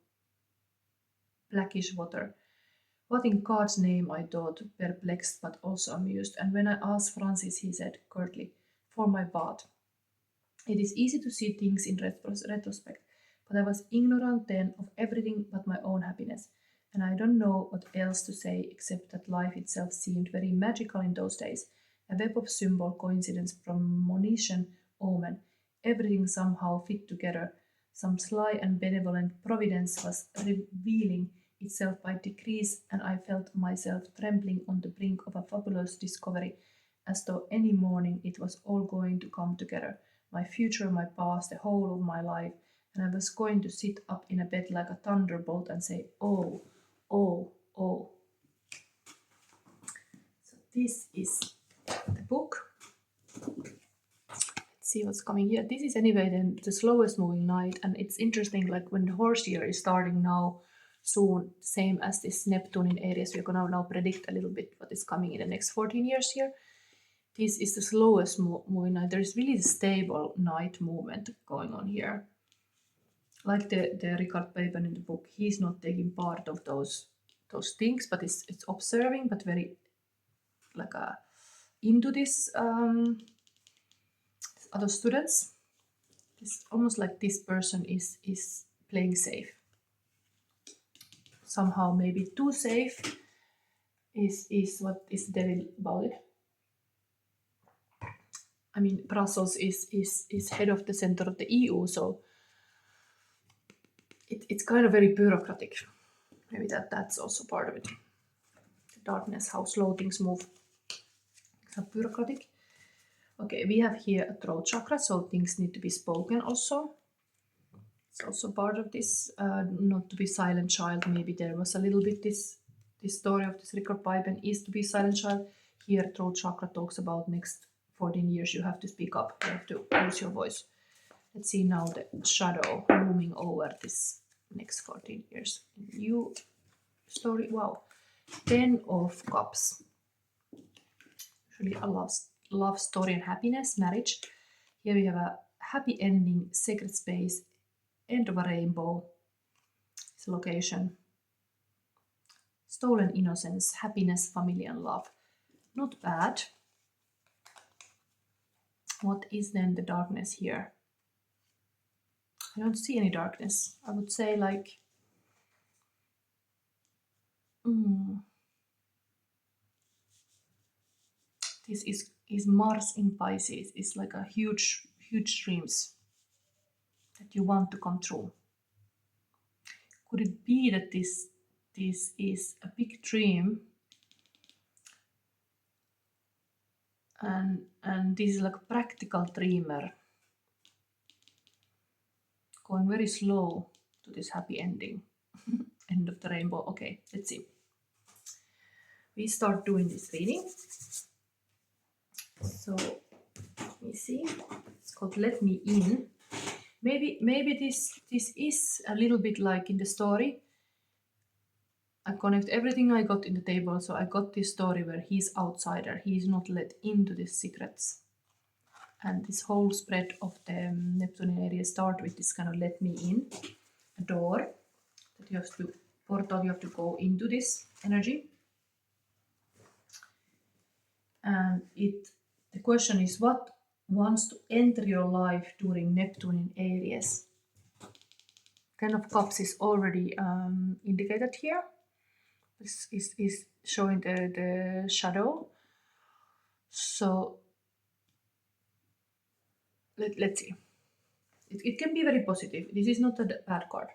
blackish water. What in God's name, I thought, perplexed but also amused, and when I asked Francis, he said curtly, "For my bath." It is easy to see things in retrospect, but I was ignorant then of everything but my own happiness, and I don't know what else to say except that life itself seemed very magical in those days, a web of symbol, coincidence, premonition, omen, everything somehow fit together. Some sly and benevolent providence was revealing itself by degrees, and I felt myself trembling on the brink of a fabulous discovery, as though any morning it was all going to come together, my future, my past, the whole of my life, and I was going to sit up in a bed like a thunderbolt and say, "Oh, oh, oh." So this is the book. Let's see what's coming here. This is anyway then the slowest moving night, and it's interesting, like when the horse year is starting now soon, same as this Neptune in Aries, we're gonna now predict a little bit what is coming in the next 14 years here. This is the slowest moving night. There is really stable night movement going on here. Like the Richard Papen in the book, he's not taking part of those things, but it's observing, but very like into this other students. It's almost like this person is playing safe. Somehow maybe too safe is what is the devil about it. I mean, Brussels is head of the center of the EU, so it's kind of very bureaucratic. Maybe that's also part of it. The darkness, how slow things move. So bureaucratic. Okay, we have here a throat chakra, so things need to be spoken also. It's also part of this, not to be silent child. Maybe there was a little bit this story of this Richard Pipen is to be silent child. Here, throat chakra talks about next 14 years you have to speak up, you have to use your voice. Let's see now the shadow looming over this next 14 years. New story, wow. 10 of Cups. Usually a love story and happiness, marriage. Here we have a happy ending, sacred space, end of a rainbow. It's a location. Stolen innocence, happiness, family and love. Not bad. What is then the darkness here? I don't see any darkness. I would say like This is Mars in Pisces. It's like a huge dreams that you want to come true. Could it be that this is a big dream, and this is like a practical dreamer going very slow to this happy ending, end of the rainbow. Okay, let's see. We start doing this reading. So let me see. It's called "Let Me In." Maybe this is a little bit like in the story. I connect everything I got in the table. So I got this story where he's outsider. He's not let into the secrets. And this whole spread of the Neptune area start with this kind of "let me in," a door that you have to portal. You have to go into this energy. And the question is, what wants to enter your life during Neptune in Aries? Ten of Cups is already indicated here. This is showing the shadow. So let's see. It can be very positive. This is not a bad card.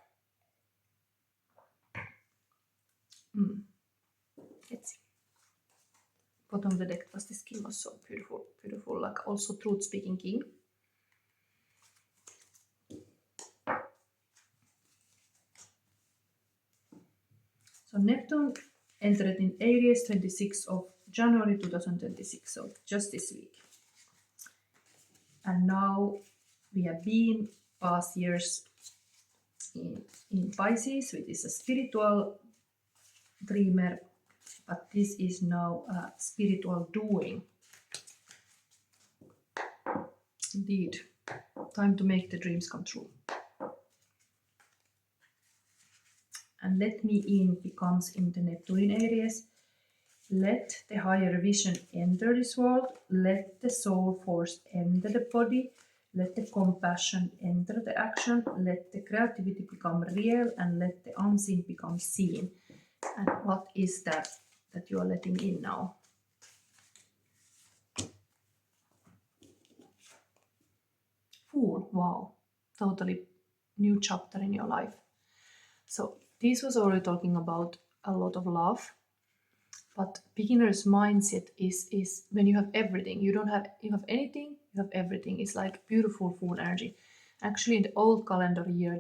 Let's see. Bottom of the deck was this king, was so beautiful, like also truth-speaking king. So Neptune entered in Aries 26th of January 2026, so just this week. And now we have been past years in Pisces, which is a spiritual dreamer, but this is now a spiritual doing. Indeed, time to make the dreams come true. And "let me in" becomes in the Neptune Aries. Let the higher vision enter this world. Let the soul force enter the body. Let the compassion enter the action. Let the creativity become real, and let the unseen become seen. And what is that you are letting in now? Fool. Wow. Totally new chapter in your life. So this was already talking about a lot of love. But beginner's mindset is when you have everything. You have anything, you have everything. It's like beautiful full energy. Actually, in the old calendar year,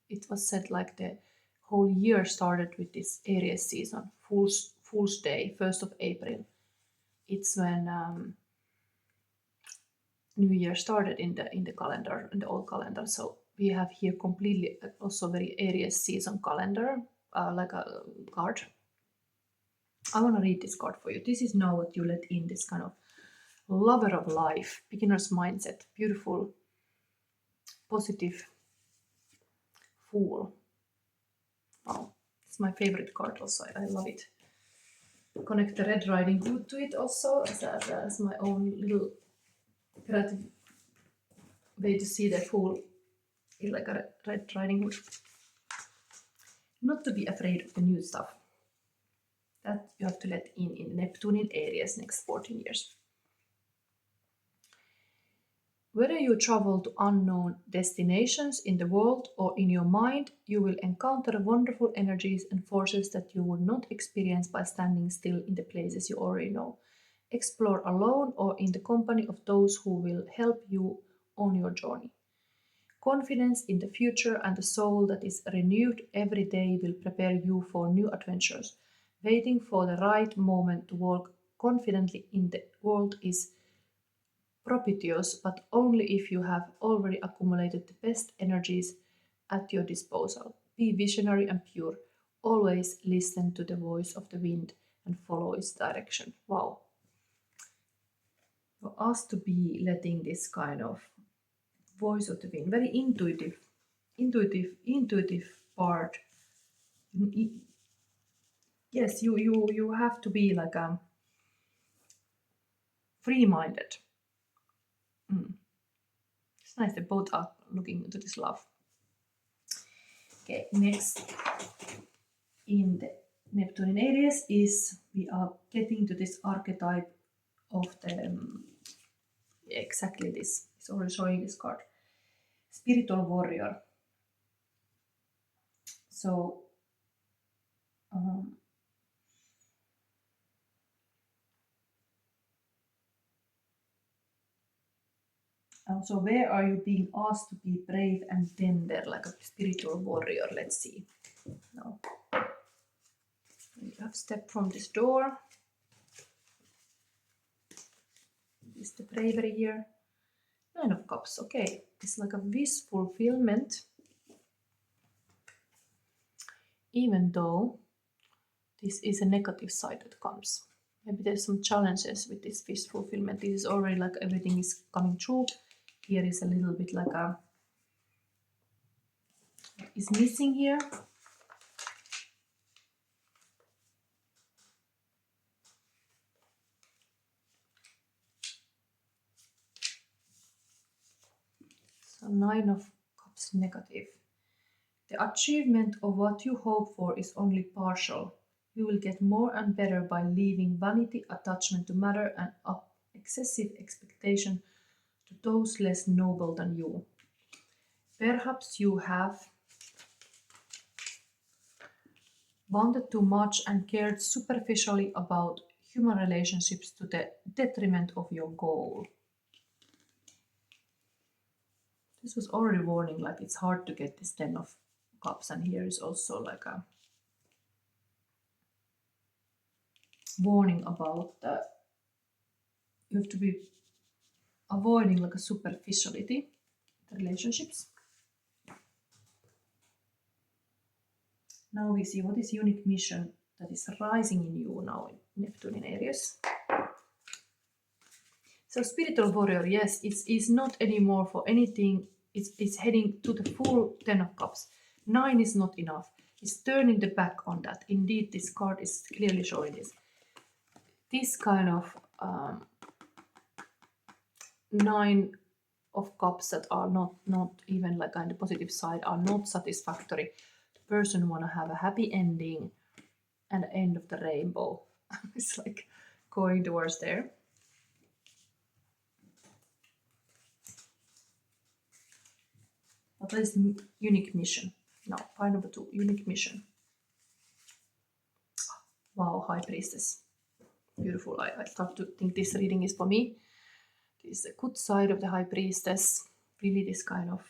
it was said like the whole year started with this Aries season, Fool's Day, 1st of April. It's when New Year started in the calendar, in the old calendar. So we have here completely also very Aries season calendar, like a card. I want to read this card for you. This is now what you let in, this kind of lover of life, beginner's mindset, beautiful, positive fool. Wow, it's my favorite card also. I love it. Connect the Red Riding Hood to it also as my own little creative way to see the fool is like a Red Riding Hood. Not to be afraid of the new stuff. That you have to let in Neptune in Aries next 14 years. Whether you travel to unknown destinations in the world or in your mind, you will encounter wonderful energies and forces that you would not experience by standing still in the places you already know. Explore alone or in the company of those who will help you on your journey. Confidence in the future and the soul that is renewed every day will prepare you for new adventures. Waiting for the right moment to walk confidently in the world is propitious, but only if you have already accumulated the best energies at your disposal. Be visionary and pure. Always listen to the voice of the wind and follow its direction. Wow. For us to be letting this kind of voice of the wind, very intuitive part. Yes, you have to be like free-minded. It's nice that both are looking into this love. Okay, next in the Neptune in Aries is, we are getting to this archetype of the, exactly this, it's already showing this card, spiritual warrior. So, so where are you being asked to be brave and tender, like a spiritual warrior? Let's see. Now, you have stepped from this door. Is the bravery here? 9 of Cups, okay. It's like a wish fulfillment. Even though this is a negative side that comes. Maybe there's some challenges with this wish fulfillment. This is already like everything is coming true. Here is a little bit like a, what is missing here? So 9 of Cups negative. The achievement of what you hope for is only partial. You will get more and better by leaving vanity, attachment to matter, and excessive expectation to those less noble than you. Perhaps you have wanted too much and cared superficially about human relationships to the detriment of your goal. This was already warning, like it's hard to get this 10 of Cups, and here is also like a warning about the, you have to be avoiding like a superficiality in the relationships. Now we see what is unique mission that is rising in you now in Neptune in Aries. So spiritual warrior, yes, it's not anymore for anything. It's heading to the full 10 of Cups. 9 is not enough. It's turning the back on that. Indeed, this card is clearly showing this. This kind of 9 of Cups that are not even like on the positive side are not satisfactory. The person want to have a happy ending and end of the rainbow. It's like going towards there. What is the unique mission? Now, pile number 2, unique mission. Wow, High Priestess. Beautiful. I start to think this reading is for me. This is a good side of the High Priestess. Really this kind of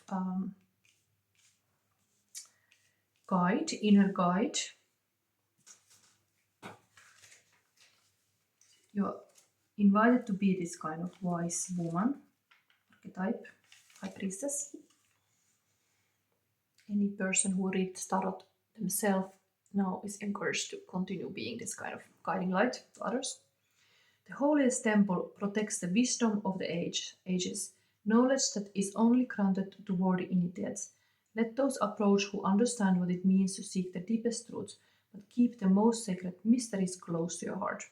guide, inner guide. You're invited to be this kind of wise woman, archetype, High Priestess. Any person who reads Tarot themselves now is encouraged to continue being this kind of guiding light to others. The holiest temple protects the wisdom of the ages, knowledge that is only granted to worthy initiates. Let those approach who understand what it means to seek the deepest truths, but keep the most sacred mysteries close to your heart.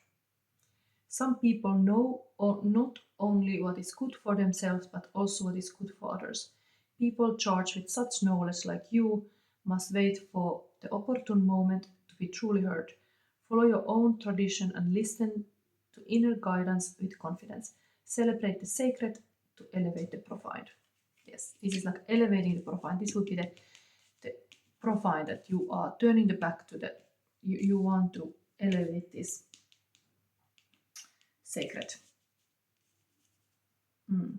Some people know not only what is good for themselves, but also what is good for others. People charged with such knowledge like you must wait for the opportune moment to be truly heard. Follow your own tradition and listen to inner guidance with confidence. Celebrate the sacred to elevate the profane. Yes, this is like elevating the profane. This would be the profane that you are turning the back to the, you want to elevate this sacred.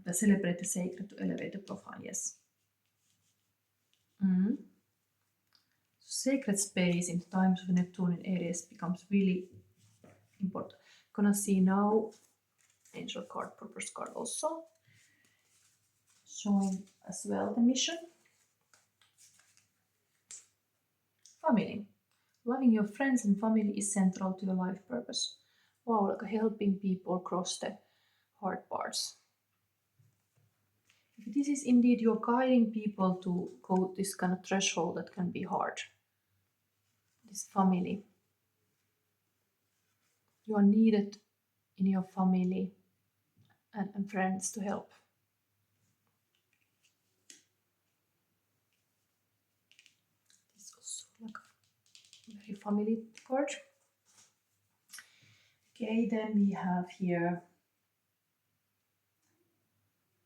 The celebrate the sacred to elevate the profane, yes. Sacred space in times of Neptune in Aries becomes really important. Gonna see now angel card, purpose card also showing as well the mission. Family. Loving your friends and family is central to your life purpose. Wow, like helping people cross the hard parts. If this is indeed you're guiding people to go this kind of threshold that can be hard, this family, you are needed in your family and friends to help. This is also like a very family card. Okay, then we have here.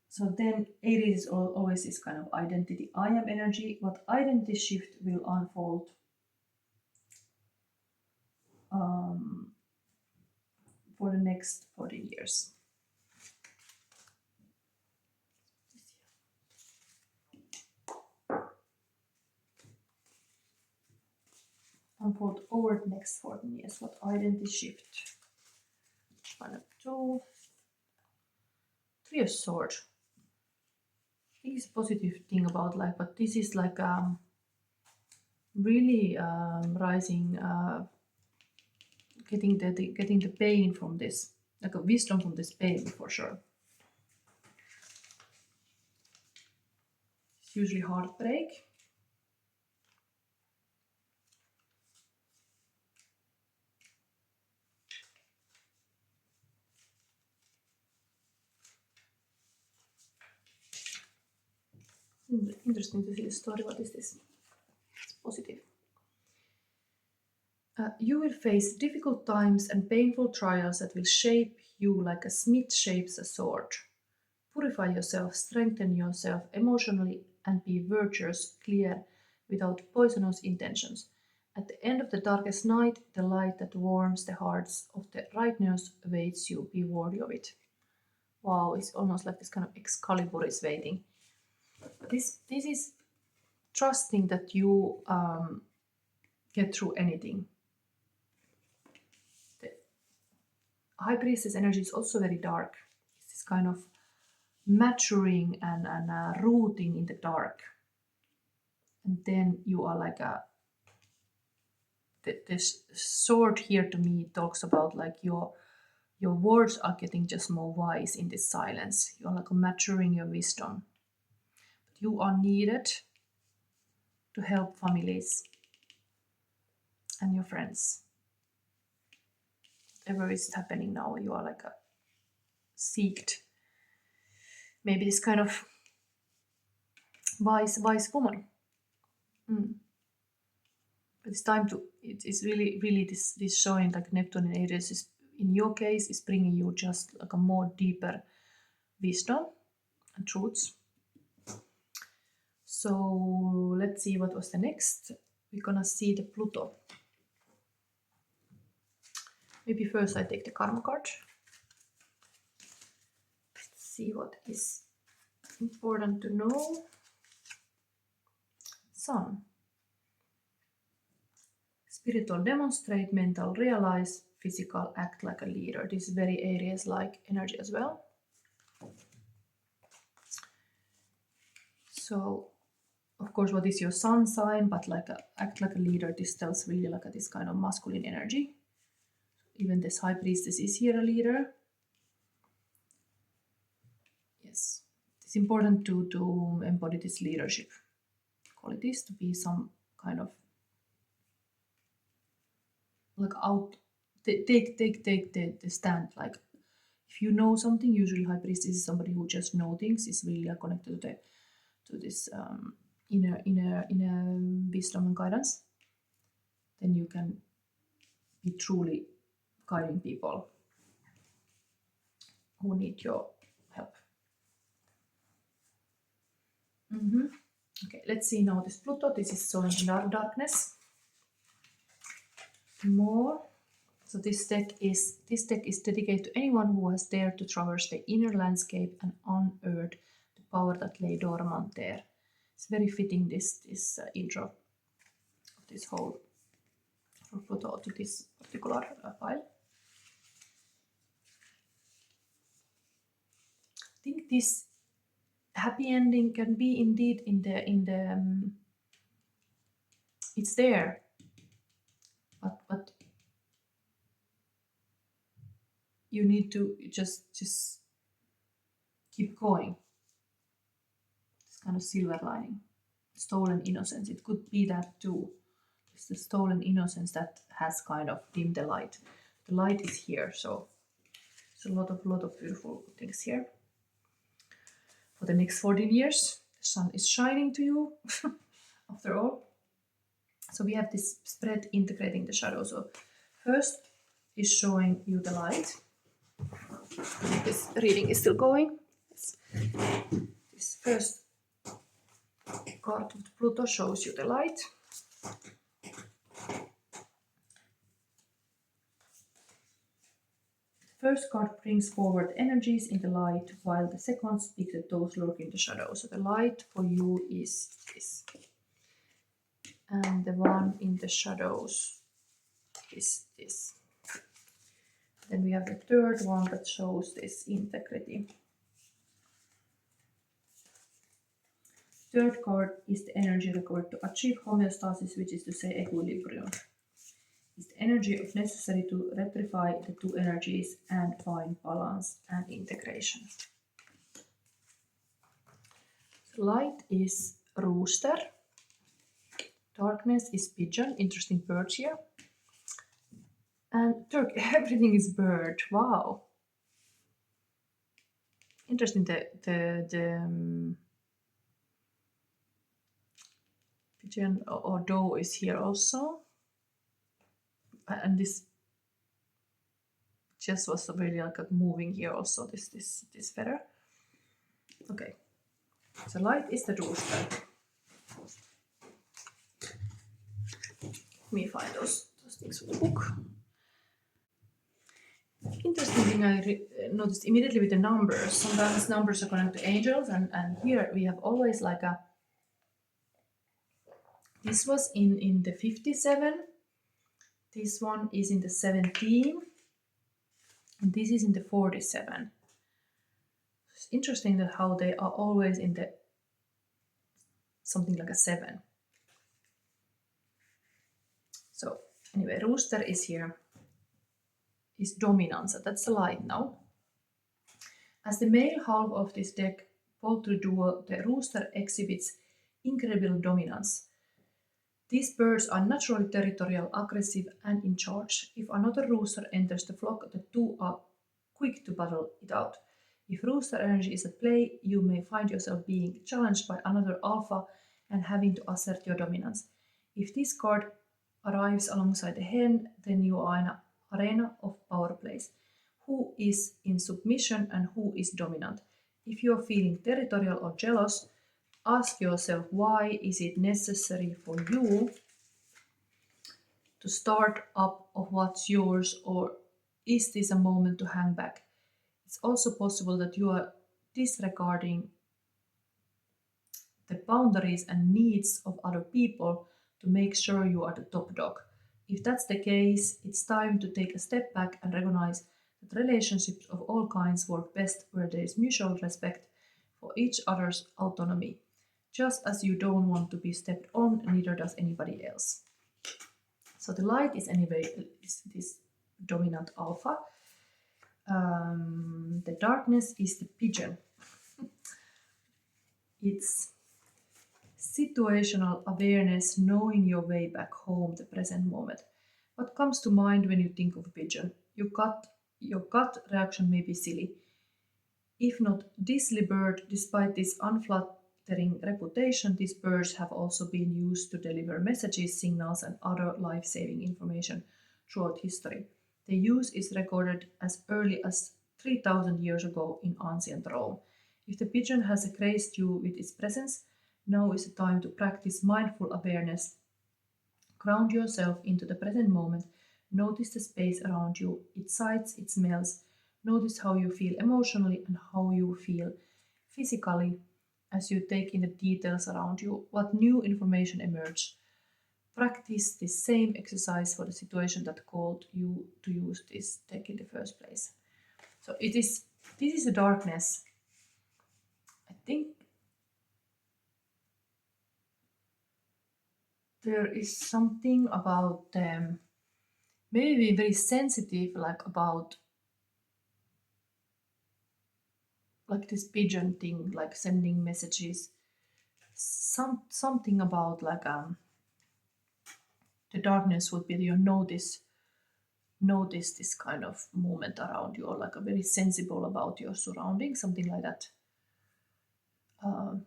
So then Aries is always this kind of identity. I am energy. What identity shift will unfold for the next 40 years? Unfold over the next 14 years. What identity shift? 1 of 2. 3 of Swords. I think it's a positive thing about life, but this is like really rising, getting the pain from this, like a wisdom from this pain for sure. It's usually heartbreak. Interesting to see the story. What is this? It's positive. You will face difficult times and painful trials that will shape you like a smith shapes a sword. Purify yourself, strengthen yourself emotionally, and be virtuous, clear, without poisonous intentions. At the end of the darkest night, the light that warms the hearts of the righteous awaits you. Be worthy of it. Wow, it's almost like this kind of Excalibur is waiting. This is trusting that you get through anything. The High Priestess energy is also very dark. It's this kind of maturing and rooting in the dark. And then you are like this sword here to me talks about like your words are getting just more wise in this silence. You're like maturing your wisdom. But you are needed to help families and your friends. Whatever is happening now, you are like a seeked, maybe this kind of wise woman. But it's time to, it's really this showing like Neptune in Aries is, in your case, is bringing you just like a more deeper wisdom and truths. So let's see what was the next. We're gonna see the Pluto. Maybe first I take the Karma card. Let's see what is important to know. Sun. Spiritual demonstrate, mental realize, physical act like a leader. This is very Aries-like energy as well. So, of course, what is your sun sign? But like act like a leader. This tells really like this kind of masculine energy. Even this High Priestess is here a leader. Yes, it's important to embody this leadership qualities, to be some kind of like take the stand. Like if you know something, usually High Priestess is somebody who just knows things, is really connected to this inner wisdom and guidance. Then you can be truly guiding people who need your help. Okay, let's see now this Pluto. This is showing darkness. More. So this deck is dedicated to anyone who has dared to traverse the inner landscape and unearth the power that lay dormant there. It's very fitting this intro of this whole from Pluto to this particular file. I think this happy ending can be indeed in the it's there, but you need to just keep going. This kind of silver lining, stolen innocence. It could be that too. It's the stolen innocence that has kind of dimmed the light. The light is here, so there's a lot of beautiful things here. For the next 14 years, the sun is shining to you, after all. So we have this spread integrating the shadow. So first is showing you the light. This reading is still going. This first card of Pluto shows you the light. First card brings forward energies in the light, while the second speaks to those lurking in the shadow. So the light for you is this. And the one in the shadows is this. Then we have the third one that shows this integrity. Third card is the energy required to achieve homeostasis, which is to say equilibrium. It's the energy necessary to rectify the two energies and find balance and integration. So light is rooster. Darkness is pigeon, interesting bird here. And everything is bird. Wow. Interesting. The pigeon or doe is here also. And this just was really like moving here also, this feather. Okay. So light is the rooster. Let me find those things from the book. Interesting thing I noticed immediately with the numbers. Sometimes numbers are connected to angels, and here we have always like a. This was in the 57. This one is in the 17. And this is in the 47. It's interesting that how they are always in the something like a 7. So anyway, rooster is here. Is dominance. So that's the light now. As the male half of this deck, poultry duo, the rooster exhibits incredible dominance. These birds are naturally territorial, aggressive, and in charge. If another rooster enters the flock, the two are quick to battle it out. If rooster energy is at play, you may find yourself being challenged by another alpha and having to assert your dominance. If this card arrives alongside the hen, then you are in an arena of power plays. Who is in submission and who is dominant? If you are feeling territorial or jealous, ask yourself, why is it necessary for you to start up of what's yours, or is this a moment to hang back? It's also possible that you are disregarding the boundaries and needs of other people to make sure you are the top dog. If that's the case, it's time to take a step back and recognize that relationships of all kinds work best where there is mutual respect for each other's autonomy. Just as you don't want to be stepped on, neither does anybody else. So the light is anyway this dominant alpha. The darkness is the pigeon. It's situational awareness, knowing your way back home, the present moment. What comes to mind when you think of pigeon? Your gut reaction may be silly. If not Disney bird, despite this unflattering reputation, these birds have also been used to deliver messages, signals, and other life-saving information throughout history. The use is recorded as early as 3,000 years ago in ancient Rome. If the pigeon has graced you with its presence, now is the time to practice mindful awareness. Ground yourself into the present moment. Notice the space around you, its sights, its smells. Notice how you feel emotionally and how you feel physically as you take in the details around you. What new information emerged? Practice the same exercise for the situation that called you to use this deck in the first place. So this is the darkness. I think there is something about maybe very sensitive, like about like this pigeon thing, like sending messages. Something about like the darkness would be your notice this kind of movement around you, or like a very sensible about your surroundings, something like that.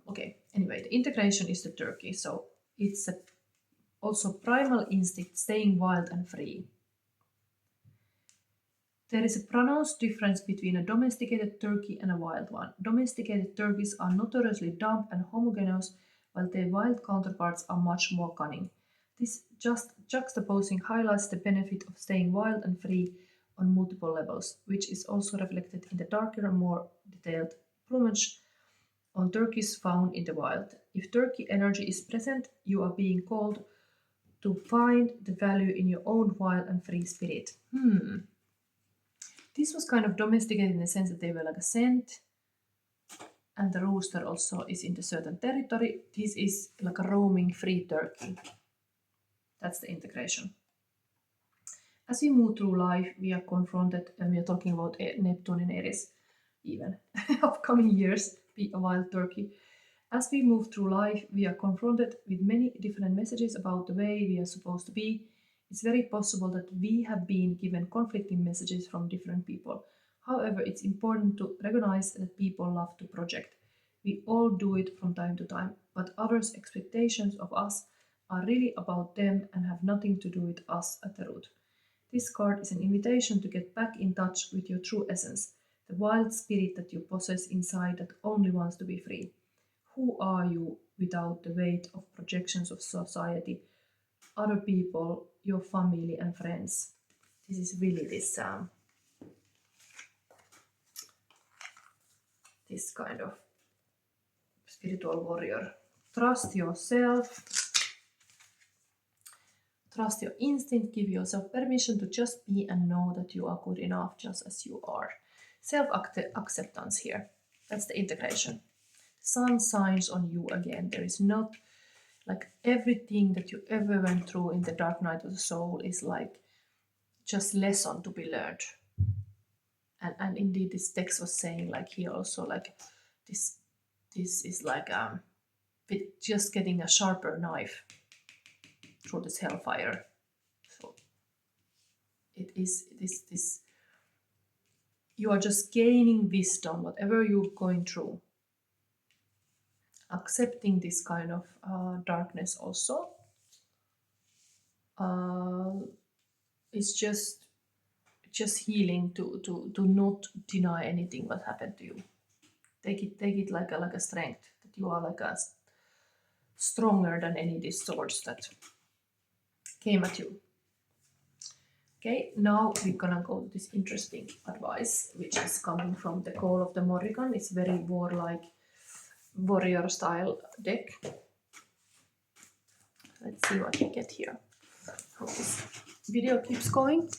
Okay, anyway, the integration is the turkey, so it's a also primal instinct, staying wild and free. There is a pronounced difference between a domesticated turkey and a wild one. Domesticated turkeys are notoriously dumb and homogeneous, while their wild counterparts are much more cunning. This just juxtaposing highlights the benefit of staying wild and free on multiple levels, which is also reflected in the darker and more detailed plumage on turkeys found in the wild. If turkey energy is present, you are being called to find the value in your own wild and free spirit. This was kind of domesticated in the sense that they were like a scent, and the rooster also is in a certain territory. This is like a roaming free turkey. That's the integration. As we move through life, we are confronted, and we are talking about Neptune in Aries, even upcoming years, be a wild turkey. As we move through life, we are confronted with many different messages about the way we are supposed to be. It's very possible that we have been given conflicting messages from different people. However, it's important to recognize that people love to project. We all do it from time to time, but others' expectations of us are really about them and have nothing to do with us at the root. This card is an invitation to get back in touch with your true essence, the wild spirit that you possess inside that only wants to be free. Who are you without the weight of projections of society, other people, your family and friends? This is really this kind of spiritual warrior. Trust yourself. Trust your instinct. Give yourself permission to just be and know that you are good enough just as you are. Self-acceptance here. That's the integration. Sun shines on you again. There is not like everything that you ever went through in the dark night of the soul is like just lesson to be learned. And indeed this text was saying like here also like this is like with just getting a sharper knife through this hellfire. So it is this you are just gaining wisdom, whatever you're going through. Accepting this kind of darkness also is just healing to not deny anything what happened to you. Take it like a strength, that you are like a stronger than any of these swords that came at you. Okay, now we're gonna go to this interesting advice, which is coming from the Call of the Morrigan. It's very warlike, warrior style deck. Let's see what we get here. Hope this video keeps going.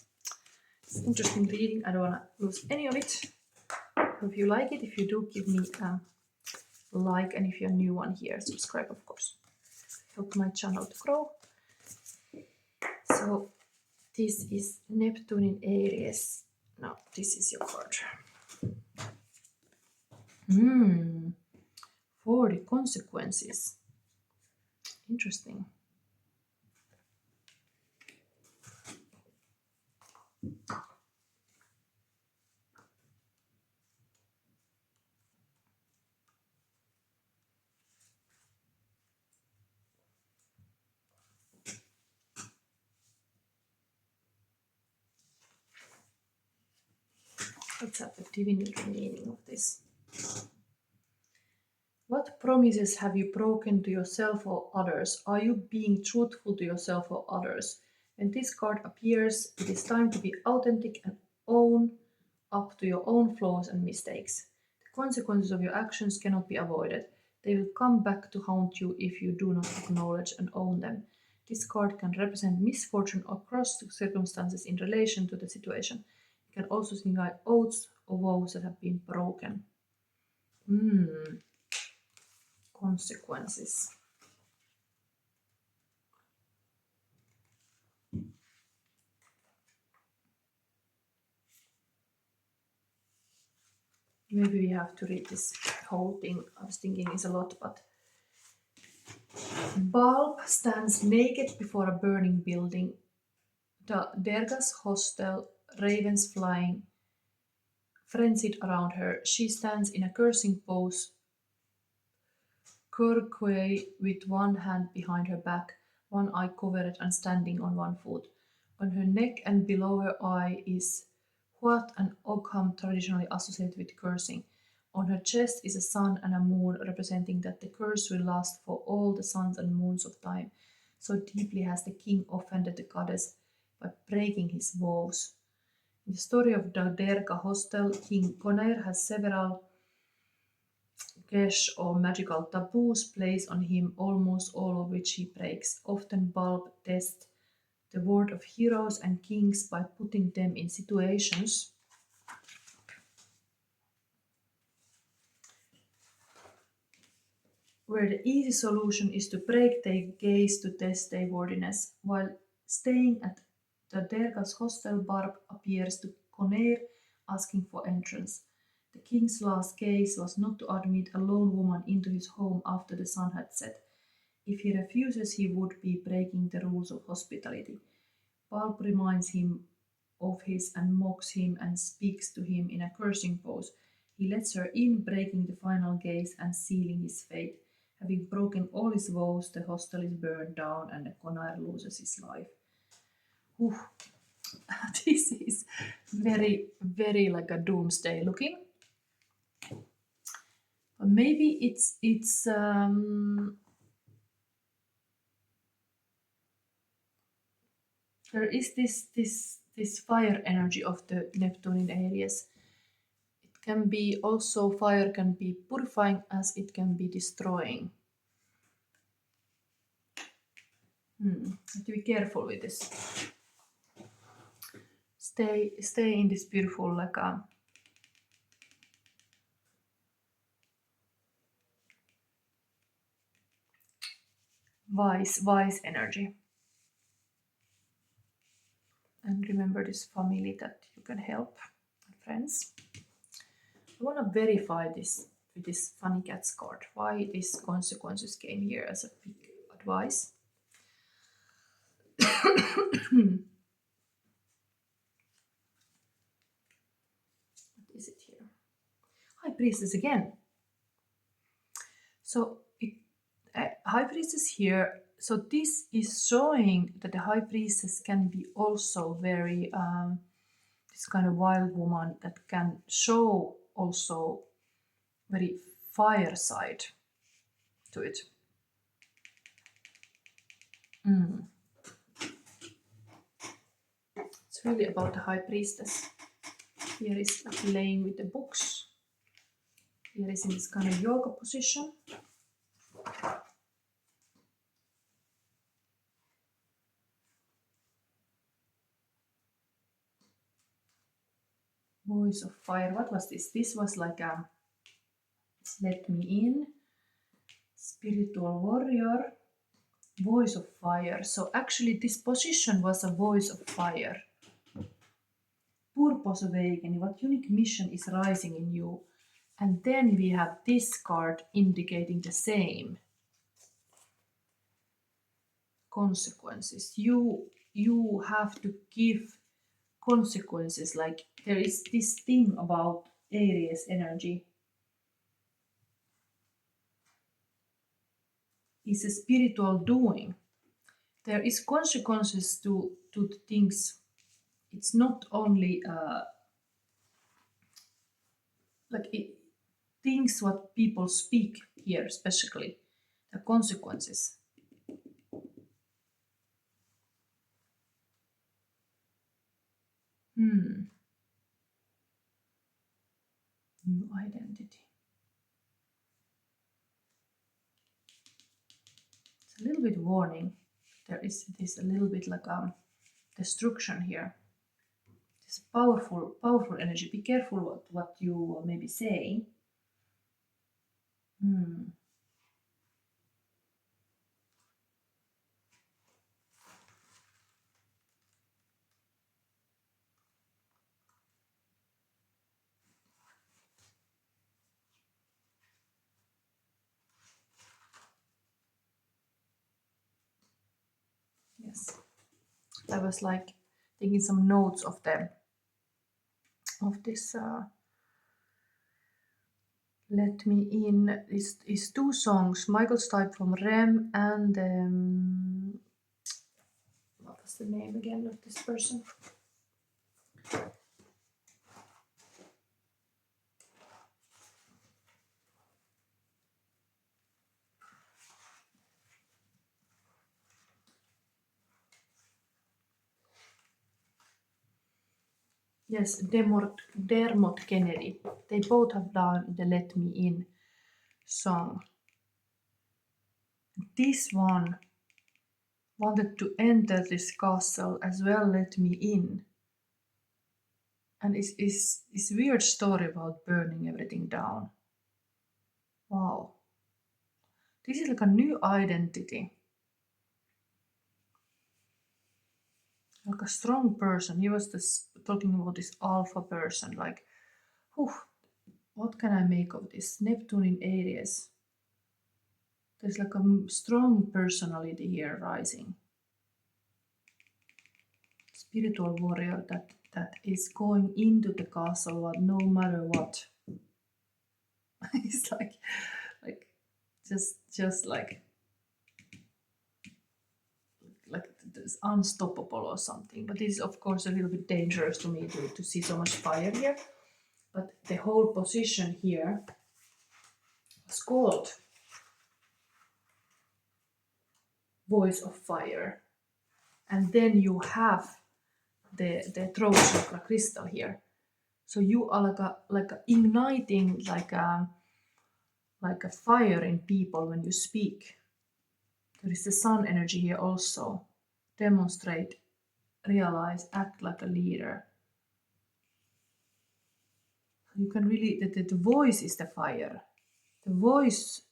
It's interesting reading. I don't wanna lose any of it. If you like it, if you do, give me a like, and if you're a new one here, subscribe, of course. Help my channel to grow. So this is Neptune in Aries. Now this is your card. For the consequences. Interesting. Let's have the divinity meaning of this. What promises have you broken to yourself or others? Are you being truthful to yourself or others? When this card appears, it is time to be authentic and own up to your own flaws and mistakes. The consequences of your actions cannot be avoided. They will come back to haunt you if you do not acknowledge and own them. This card can represent misfortune or cross circumstances in relation to the situation. It can also signify oaths or vows that have been broken. Consequences. Maybe we have to read this whole thing. I was thinking it's a lot, but Bulb stands naked before a burning building. The Derga's hostel, ravens flying, frenzied around her. She stands in a cursing pose, Kurquay with one hand behind her back, one eye covered and standing on one foot. On her neck and below her eye is what an Ogham traditionally associated with cursing. On her chest is a sun and a moon, representing that the curse will last for all the suns and moons of time. So deeply has the king offended the goddess by breaking his vows. In the story of the Derga hostel, King Conair has several gesh or magical taboos placed on him, almost all of which he breaks. Often Bulb tests the word of heroes and kings by putting them in situations where the easy solution is to break their gaze to test their worthiness. While staying at the Derga's hostel, Barb appears to Conair, asking for entrance. The king's last case was not to admit a lone woman into his home after the sun had set. If he refuses, he would be breaking the rules of hospitality. Bulb reminds him of his and mocks him and speaks to him in a cursing pose. He lets her in, breaking the final gaze and sealing his fate. Having broken all his vows, the hostel is burned down and Conair loses his life. Ooh, this is very, very like a doomsday looking. But maybe it's there is this fire energy of the Neptune in Aries. It can be also fire can be purifying as it can be destroying. Have to be careful with this. Stay in this beautiful like wise energy. And remember this family that you can help and friends. I want to verify this with this funny cats card. Why these consequences came here as a big advice. What is it here? High Priestess again. So High Priestess here. So this is showing that the High Priestess can be also very this kind of wild woman that can show also very fire side to it. It's really about the High Priestess. Here is playing with the books. Here is in this kind of yoga position. Voice of fire. What was this? This was like a let me in. Spiritual warrior. Voice of fire. So actually this position was a voice of fire. Purpose awakening. What unique mission is rising in you? And then we have this card indicating the same. Consequences. You have to give consequences. Like there is this thing about Aries energy. Is a spiritual doing. There is consequences to the things. It's not only things what people speak here, especially the consequences. New identity. It's a little bit warning. There is this a little bit like destruction here. This powerful energy. Be careful what you maybe say. Yes, I was like taking some notes of them of this. Let Me In is two songs. Michael Stipe from Rem and What's the name again of this person? Yes, Dermot Kennedy. They both have done the Let Me In song. This one wanted to enter this castle as well, let me in. And it's weird story about burning everything down. Wow. This is like a new identity. Like a strong person. He was talking about this alpha person. Like, whew, what can I make of this? Neptune in Aries. There's like a strong personality here rising. Spiritual warrior that is going into the castle no matter what. It's like just like it's unstoppable or something. But this is of course a little bit dangerous to me to see so much fire here. But the whole position here is called Voice of Fire. And then you have the throat chakra crystal here. So you are like a igniting like a fire in people when you speak. There is the sun energy here also. Demonstrate, realize, act like a leader. You can really, the voice is the fire. The voice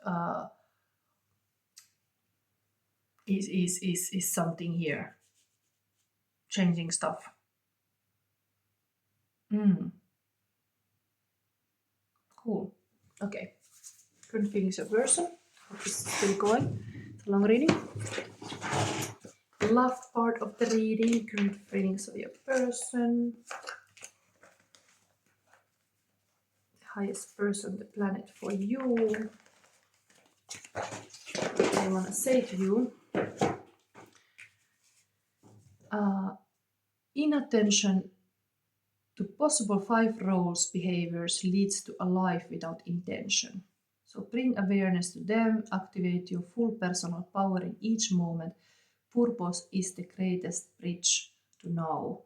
is something here. Changing stuff. Cool. Okay. Current feelings of person. Hope this is still going. It's a long reading. Last part of the reading. Current feelings of your person. Highest person on the planet for you. What I want to say to you. Inattention to possible 5 roles behaviors leads to a life without intention. So bring awareness to them, activate your full personal power in each moment. Purpose is the greatest bridge to now.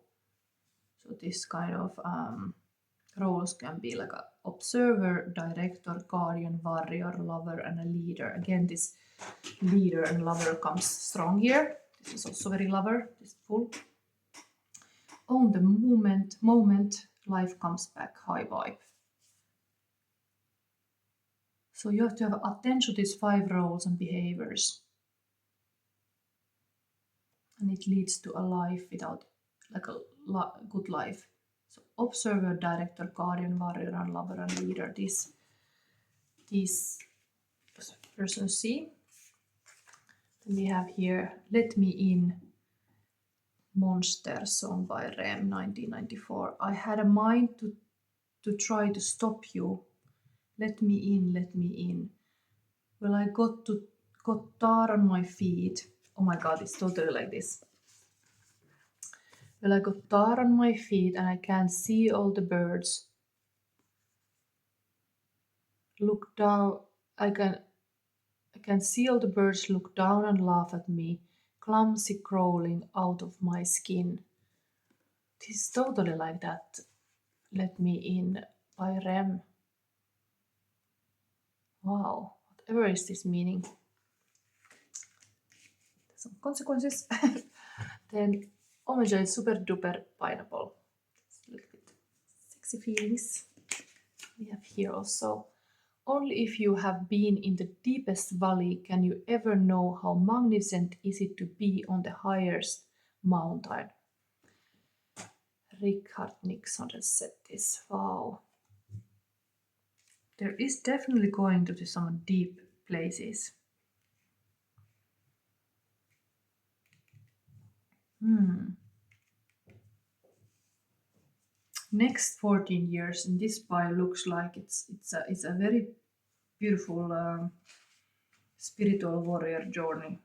So this kind of roles can be like an observer, director, guardian, warrior, lover, and a leader. Again, this leader and lover comes strong here. This is also very lover, this full. Own the moment life comes back, high vibe. So you have to have attention to these 5 roles and behaviors. And it leads to a life without, like a good life. So observer, director, guardian, warrior, and lover and leader. These persons see. Then we have here, Let Me In, Monster song by Rem, 1994. I had a mind to try to stop you. Let me in, let me in. Well, I got tar on my feet. Oh my god, it's totally like this. Well, I got tar on my feet and I can't see all the birds. Look down, I can see all the birds look down and laugh at me, clumsy crawling out of my skin. It is totally like that. Let Me In by Rem. Wow, whatever is this meaning. Some consequences. Then Omega is super duper pineapple. It's a little bit sexy feelings. We have here also. Only if you have been in the deepest valley can you ever know how magnificent is it to be on the highest mountain. Richard Nixon has said this. Wow. There is definitely going to be some deep places. Next 14 years in this pie looks like it's a very beautiful spiritual warrior journey.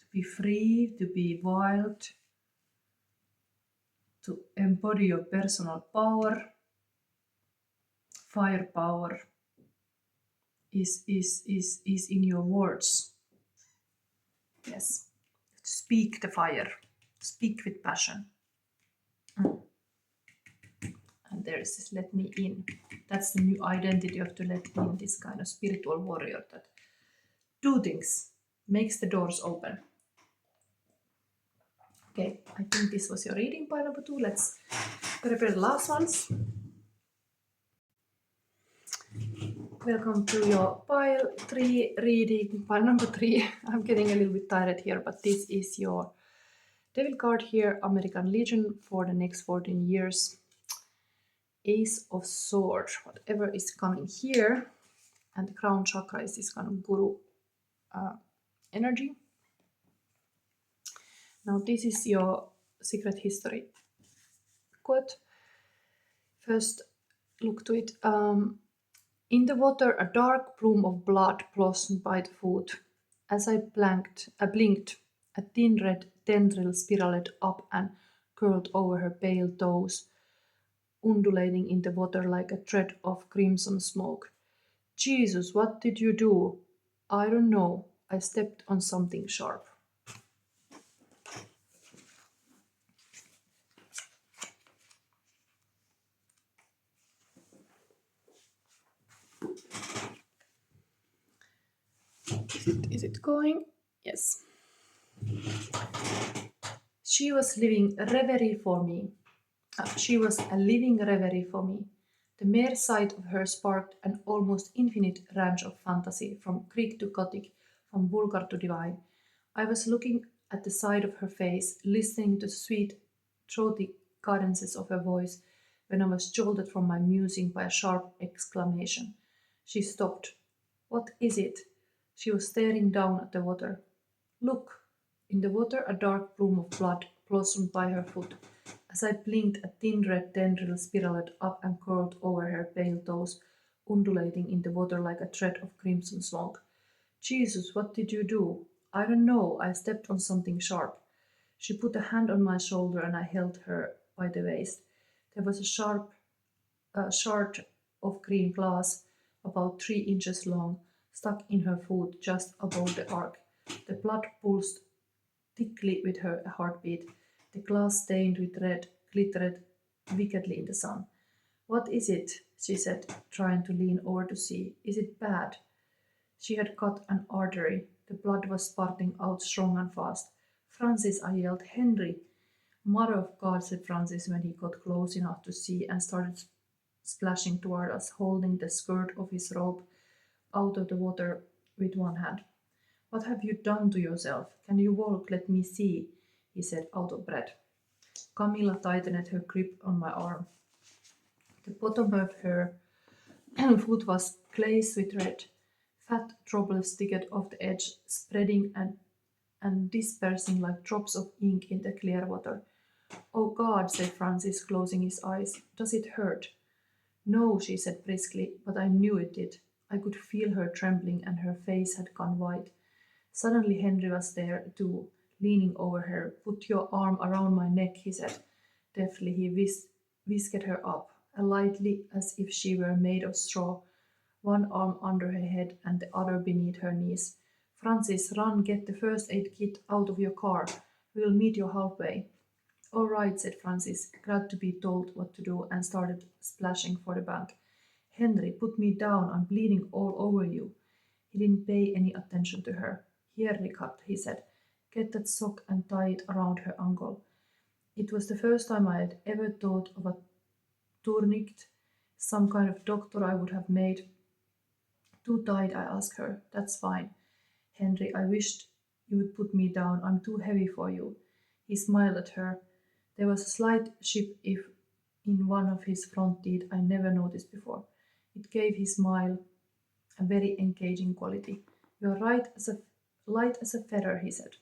To be free, to be wild, to embody your personal power. Firepower is in your words. Yes. Speak the fire. Speak with passion. And there is this let me in. That's the new identity you have to let in, this kind of spiritual warrior that do things, makes the doors open. Okay, I think this was your reading, pile number 2. Let's prepare the last ones. Welcome to your pile 3 reading, pile number 3. I'm getting a little bit tired here, but this is your Devil card here, American Legion for the next 14 years. Ace of Swords, whatever is coming here, and the crown chakra is this kind of guru energy. Now this is your secret history quote. First, look to it. In the water, a dark plume of blood blossomed by the foot. As I blinked, a thin red tendril spiraled up and curled over her pale toes, undulating in the water like a thread of crimson smoke. Jesus, what did you do? I don't know. I stepped on something sharp. Is it going? Yes. She was living reverie for me. She was a living reverie for me. The mere sight of her sparked an almost infinite range of fantasy, from Greek to Gothic, from vulgar to divine. I was looking at the side of her face, listening to the sweet, throaty cadences of her voice, when I was jolted from my musing by a sharp exclamation. She stopped. What is it? She was staring down at the water. Look! In the water a dark plume of blood blossomed by her foot. As I blinked, a thin red tendril spiraled up and curled over her pale toes, undulating in the water like a thread of crimson smoke. Jesus, what did you do? I don't know. I stepped on something sharp. She put a hand on my shoulder and I held her by the waist. There was a sharp shard of green glass, about 3 inches long, stuck in her foot just above the arc. The blood pulsed thickly with her heartbeat. The glass stained with red glittered wickedly in the sun. What is it? She said, trying to lean over to see. Is it bad? She had cut an artery. The blood was spurting out strong and fast. Francis, I yelled. Henry! Mother of God, said Francis when he got close enough to see and started splashing toward us, holding the skirt of his robe out of the water with one hand. What have you done to yourself? Can you walk? Let me see, he said, out of breath. Camilla tightened her grip on my arm. The bottom of her foot was glazed with red. Fat droplets stickled off the edge, spreading and dispersing like drops of ink in the clear water. Oh God, said Francis, closing his eyes. Does it hurt? No, she said briskly, but I knew it did. I could feel her trembling and her face had gone white. Suddenly Henry was there too, leaning over her. Put your arm around my neck, he said. Deftly he whisked her up, lightly as if she were made of straw, one arm under her head and the other beneath her knees. Francis, run, get the first aid kit out of your car. We'll meet you halfway. All right, said Francis, glad to be told what to do, and started splashing for the bank. Henry, put me down, I'm bleeding all over you. He didn't pay any attention to her. Here, Richard, he said, get that sock and tie it around her ankle. It was the first time I had ever thought of a tourniquet, some kind of doctor I would have made. Too tight, I asked her. That's fine. Henry, I wished you would put me down. I'm too heavy for you. He smiled at her. There was a slight chip in one of his front teeth I never noticed before. It gave his smile a very engaging quality. You're light as a feather, he said.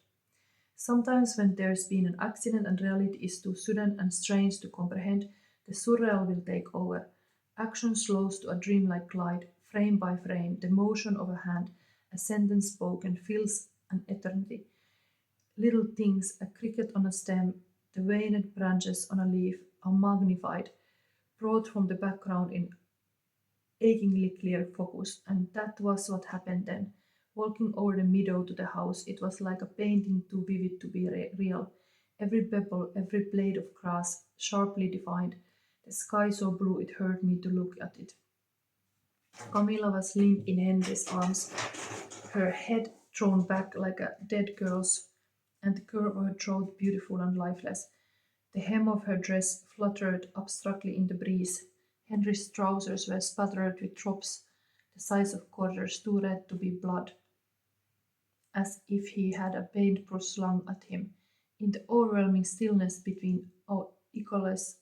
Sometimes when there's been an accident and reality is too sudden and strange to comprehend, the surreal will take over. Action slows to a dreamlike glide, frame by frame, the motion of a hand, a sentence spoken fills an eternity. little things, a cricket on a stem, the veined branches on a leaf, are magnified, brought from the background in achingly clear focus, and that was what happened then. Walking over the meadow to the house, it was like a painting too vivid to be real. Every pebble, every blade of grass, sharply defined. The sky so blue it hurt me to look at it. Camilla was limp in Henry's arms, her head thrown back like a dead girl's, and the curve of her throat beautiful and lifeless. The hem of her dress fluttered abstractly in the breeze. Henry's trousers were spattered with drops the size of quarters, too red to be blood, as if he had a paintbrush slung at him. In the overwhelming stillness between our echoless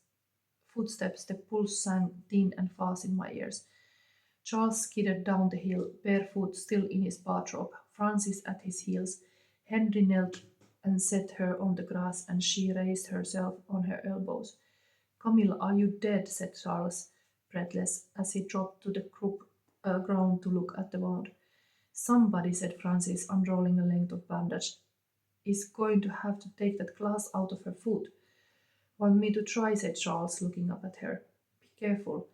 footsteps, the pulse sang thin and fast in my ears. Charles skidded down the hill, barefoot, still in his bathrobe, Francis at his heels. Henry knelt and set her on the grass, and she raised herself on her elbows. Camille, are you dead? Said Charles, breathless, as he dropped to the ground to look at the wound. Somebody, said Francis, unrolling a length of bandage, is going to have to take that glass out of her foot. Want me to try? Said Charles, looking up at her. Be careful.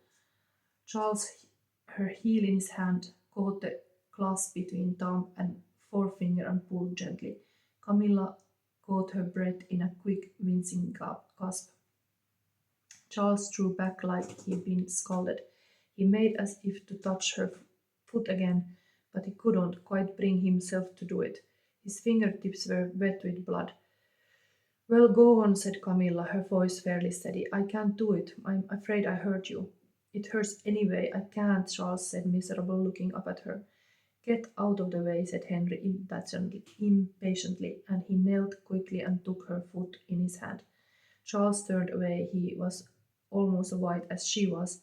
Charles, her heel in his hand, caught the glass between thumb and forefinger and pulled gently. Camilla caught her breath in a quick, wincing gasp. Charles drew back like he'd been scalded. He made as if to touch her foot again, but he couldn't quite bring himself to do it. His fingertips were wet with blood. Well, go on, said Camilla, her voice fairly steady. I can't do it. I'm afraid I hurt you. It hurts anyway. I can't, Charles said, miserable, looking up at her. Get out of the way, said Henry impatiently, and he knelt quickly and took her foot in his hand. Charles turned away. He was almost as white as she was,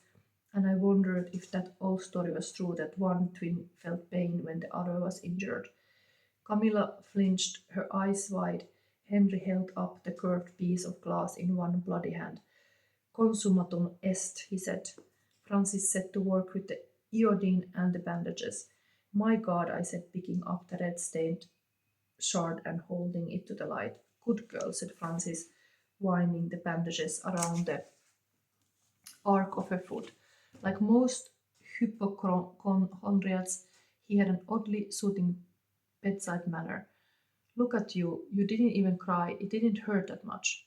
and I wondered if that old story was true, that one twin felt pain when the other was injured. Camilla flinched, her eyes wide. Henry held up the curved piece of glass in one bloody hand. Consummatum est, he said. Francis set to work with the iodine and the bandages. My God, I said, picking up the red-stained shard and holding it to the light. Good girl, said Francis, winding the bandages around the arc of her foot. Like most hypochondriacs, he had an oddly soothing bedside manner. Look at you, you didn't even cry, it didn't hurt that much.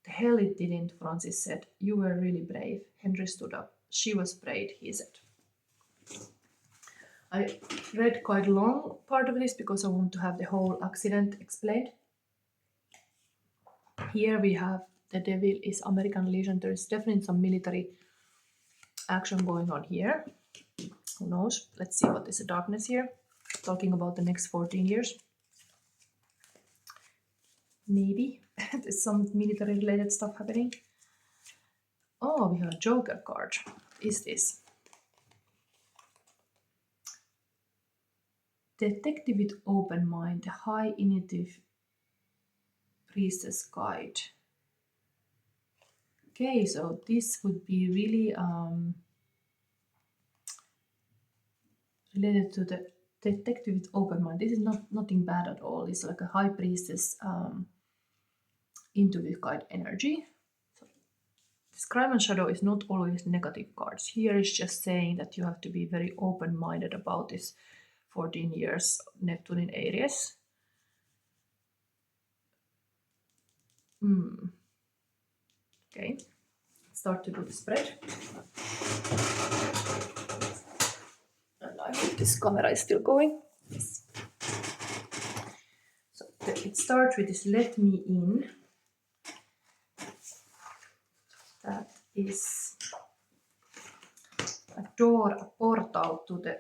The hell it didn't, Francis said. You were really brave. Henry stood up. She was brave, he said. I read quite a long part of this because I want to have the whole accident explained. Here we have the devil is American Legion. There is definitely some military action going on here. Who knows? Let's see what is the darkness here. Talking about the next 14 years. Maybe there's some military related stuff happening. Oh, we have a Joker card. Is this? Detective with open mind, the high initiative priestess guide. Okay, so this would be really related to the detective with open mind. This is nothing bad at all. It's like a high priestess intuitive guide energy. So this crime and shadow is not always negative cards. Here is just saying that you have to be very open-minded about this 14 years Neptune in Aries. Okay, start to do the spread. And I hope this camera is still going. Yes. So it starts with this let me in. That is a door, a portal to the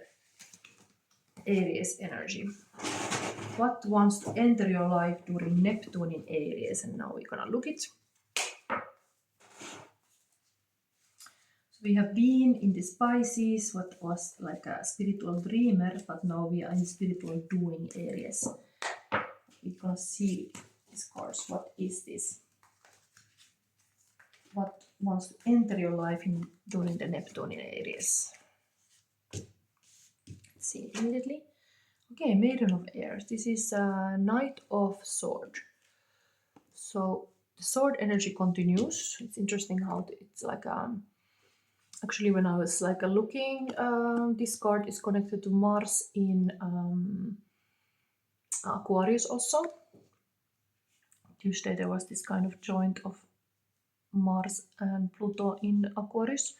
Aries energy. What wants to enter your life during Neptune in Aries? And now we're gonna look it. So we have been in the Pisces, what was like a spiritual dreamer, but now we are in spiritual doing Aries. We're gonna see these cards. What is this? What wants to enter your life during the Neptune in Aries? Let's see immediately. Okay, Maiden of Air. This is Knight of Sword. So the sword energy continues. It's interesting how it's like actually when I was like looking, this card is connected to Mars in Aquarius also. Tuesday there was this kind of joint of Mars and Pluto in Aquarius.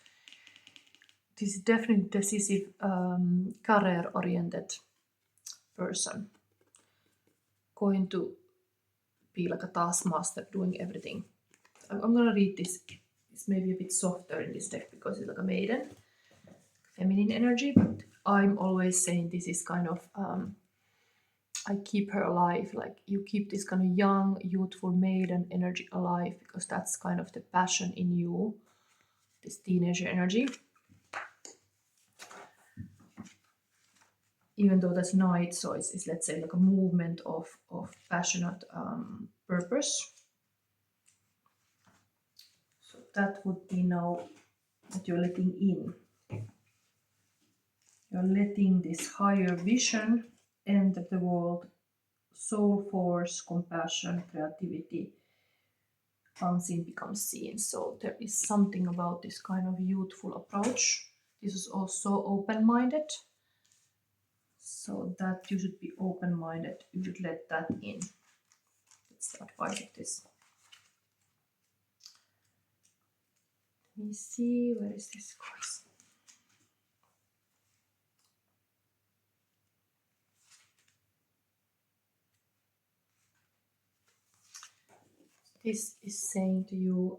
This is definitely decisive, career-oriented person. Going to be like a taskmaster doing everything. I'm gonna read this. It's maybe a bit softer in this deck because it's like a maiden, feminine energy, but I'm always saying this is kind of, I keep her alive. Like you keep this kind of young, youthful maiden energy alive because that's kind of the passion in you, this teenager energy. Even though that's night, so it's let's say like a movement of passionate purpose. So that would be now that you're letting in. You're letting this higher vision enter the world, soul force, compassion, creativity, unseen becomes seen. So there is something about this kind of youthful approach. This is also open-minded. So that you should be open-minded. You should let that in. That's the advice of this. Let me see, where is this course? This is saying to you,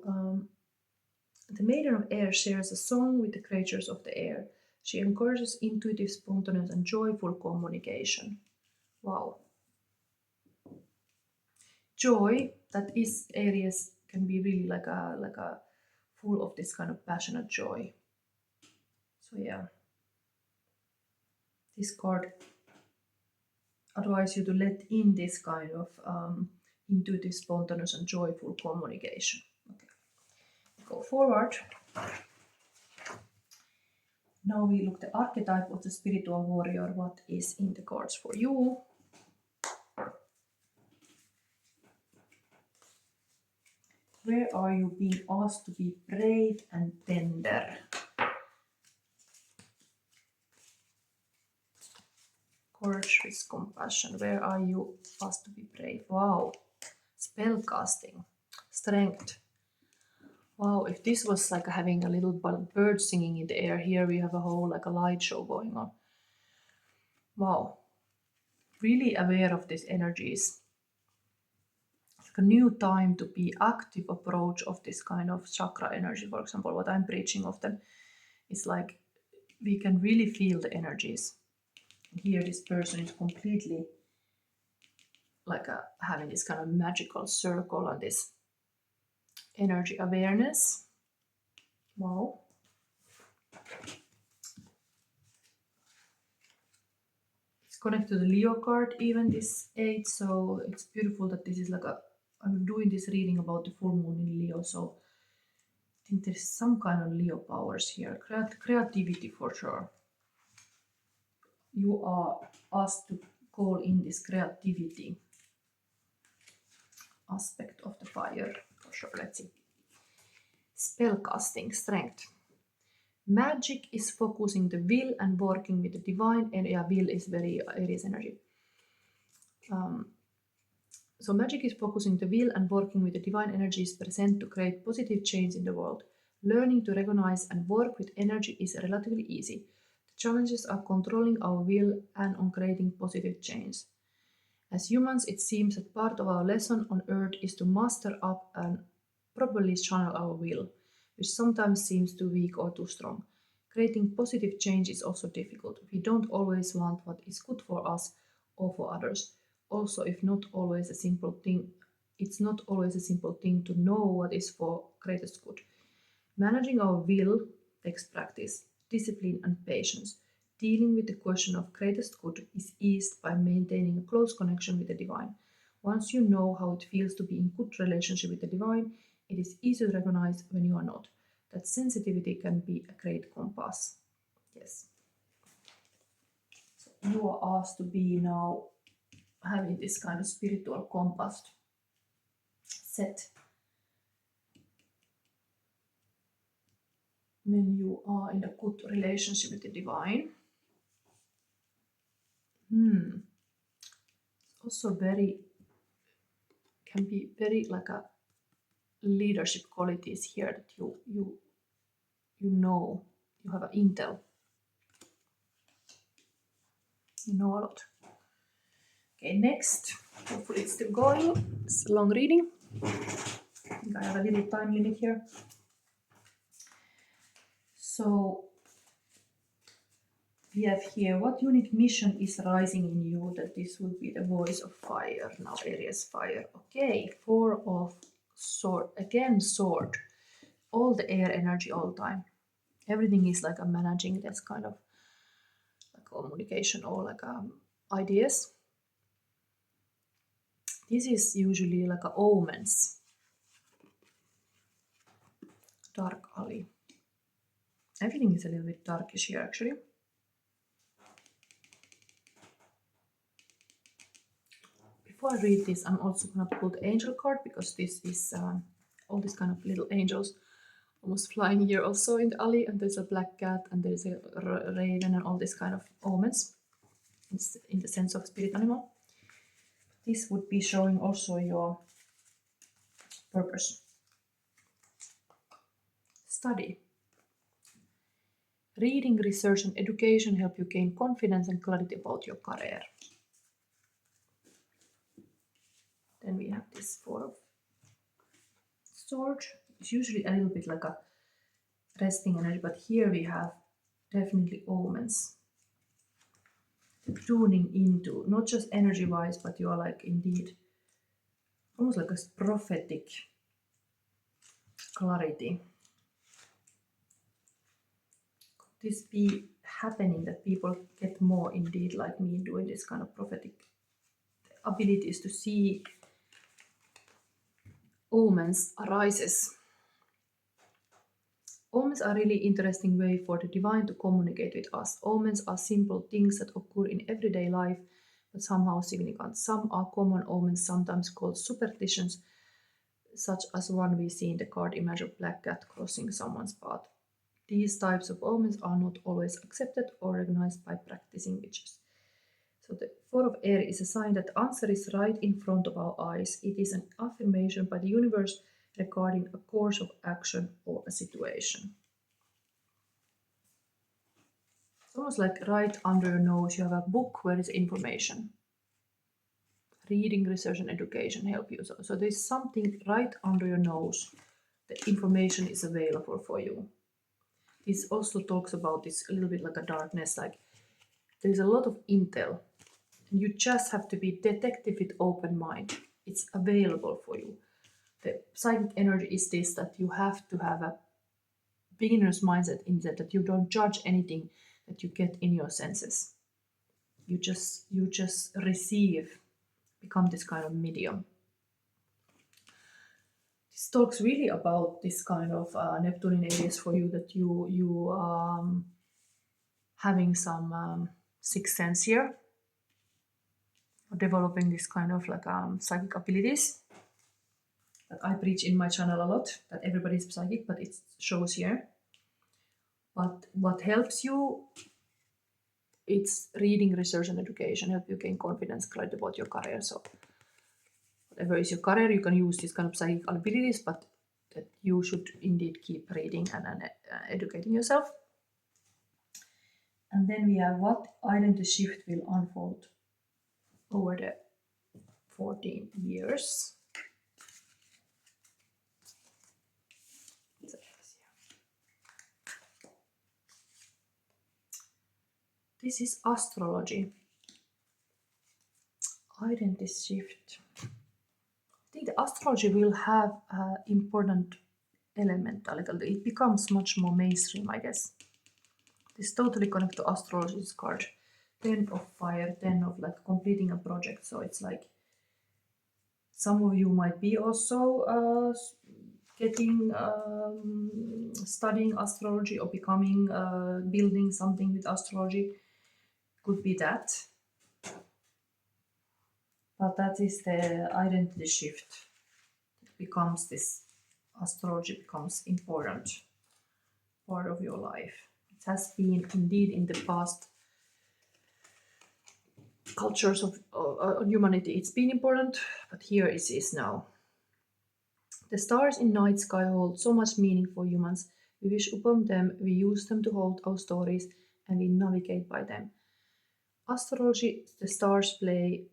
the Maiden of Air shares a song with the creatures of the air. She encourages intuitive, spontaneous, and joyful communication. Wow. Joy, that is Aries, can be really like a full of this kind of passionate joy. So yeah, this card advises you to let in this kind of intuitive, spontaneous, and joyful communication. Okay, go forward. Now we look the archetype of the spiritual warrior. What is in the cards for you? Where are you being asked to be brave and tender? Courage with compassion. Where are you asked to be brave? Wow. Spellcasting. Strength. Wow, if this was like having a little bird singing in the air, here we have a whole like a light show going on. Wow. Really aware of these energies. It's like a new time to be active approach of this kind of chakra energy. For example, what I'm preaching often is like we can really feel the energies. Here this person is completely like having this kind of magical circle and this energy awareness. Wow. It's connected to the Leo card, even this 8, so it's beautiful that this is like I'm doing this reading about the full moon in Leo, so I think there's some kind of Leo powers here. Creativity for sure. You are asked to call in this creativity aspect of the fire for sure. Let's see. Spellcasting, strength. Magic is focusing the will and working with the divine, and yeah, will is very Aries energy. So magic is focusing the will and working with the divine energies present to create positive change in the world. Learning to recognize and work with energy is relatively easy. The challenges are controlling our will and on creating positive change. As humans, it seems that part of our lesson on earth is to master up and properly channel our will, which sometimes seems too weak or too strong. Creating positive change is also difficult. We don't always want what is good for us or for others. Also, if not always a simple thing, it's not always a simple thing to know what is for greatest good. Managing our will takes practice, discipline, and patience. Dealing with the question of greatest good is eased by maintaining a close connection with the divine. Once you know how it feels to be in good relationship with the divine, it is easy to recognize when you are not. That sensitivity can be a great compass. Yes. So you are asked to be now having this kind of spiritual compass set when you are in a good relationship with the divine. Also can be very like a leadership qualities here, that you know, you have an intel, you know a lot. Okay, next, hopefully it's still going. It's a long reading. I think I have a little time limit here. So we have here, what unique mission is rising in you? That this would be the voice of fire. Now Aries fire. Okay, 4 of sword. Again sword. All the air energy all the time. Everything is like a managing this kind of like communication or like ideas. This is usually like a omens. Dark alley. Everything is a little bit darkish here actually. Before I read this, I'm also gonna pull the angel card, because this is all these kind of little angels almost flying here also in the alley, and there's a black cat and there's a raven and all this kind of omens. It's in the sense of spirit animal. This would be showing also your purpose. Study. Reading, research and education help you gain confidence and clarity about your career. Then we have this 4 of swords. It's usually a little bit like a resting energy, but here we have definitely omens. Tuning into, not just energy wise, but you are like indeed almost like a prophetic clarity. Could this be happening, that people get more indeed like me doing this kind of prophetic abilities to see omens arises? Omens are really interesting way for the divine to communicate with us. Omens are simple things that occur in everyday life, but somehow significant. Some are common omens, sometimes called superstitions, such as one we see in the card image of black cat crossing someone's path. These types of omens are not always accepted or recognized by practicing witches. So the 4 of air is a sign that the answer is right in front of our eyes. It is an affirmation by the universe regarding a course of action or a situation. It's almost like right under your nose you have a book where is information. Reading, research and education help you. So there's something right under your nose. The information is available for you. This also talks about this a little bit like a darkness, like there's a lot of intel. And you just have to be detective with open mind. It's available for you. The psychic energy is this, that you have to have a beginner's mindset in that you don't judge anything that you get in your senses. You just receive, become this kind of medium. This talks really about this kind of Neptune in Aries for you, that you having some sixth sense here, developing this kind of like psychic abilities that I preach in my channel a lot, that everybody is psychic, but it shows here. But what helps you, it's reading, research and education, help you gain confidence, clarity about your career. So whatever is your career, you can use this kind of psychic abilities, but that you should indeed keep reading and educating yourself. And then we have what identity shift will unfold over the 14 years. This is astrology. Identity shift. I think the astrology will have an important element a little. It becomes much more mainstream, I guess. This totally connects to astrology's card. 10 of fire, 10 of like completing a project. So it's like some of you might be also getting studying astrology or becoming building something with astrology. Could be that. But that is the identity shift. It becomes this, astrology becomes important part of your life. It has been indeed in the past cultures of humanity, it's been important, but here it is now. The stars in night sky hold so much meaning for humans. We wish upon them, we use them to hold our stories, and we navigate by them. Astrology, the stars play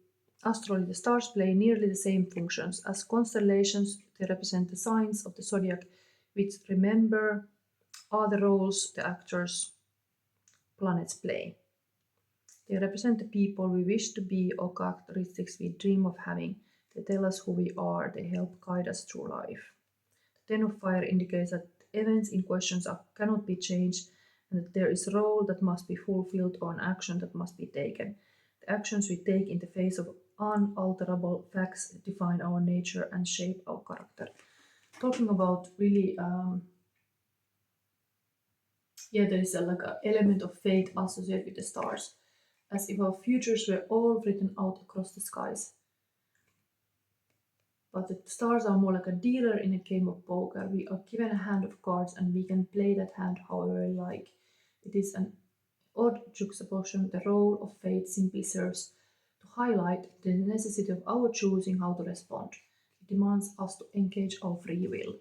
nearly the same functions as constellations. They represent the signs of the zodiac, which, remember, are the roles the actors planets play. They represent the people we wish to be or characteristics we dream of having. They tell us who we are. They help guide us through life. The Ten of Fire indicates that events in question cannot be changed, and that there is a role that must be fulfilled or an action that must be taken. The actions we take in the face of unalterable facts define our nature and shape our character. Talking about really, there is like an element of fate associated with the stars, as if our futures were all written out across the skies. But the stars are more like a dealer in a game of poker. We are given a hand of cards and we can play that hand however we like. It is an odd juxtaposition. The role of fate simply serves to highlight the necessity of our choosing how to respond. It demands us to engage our free will.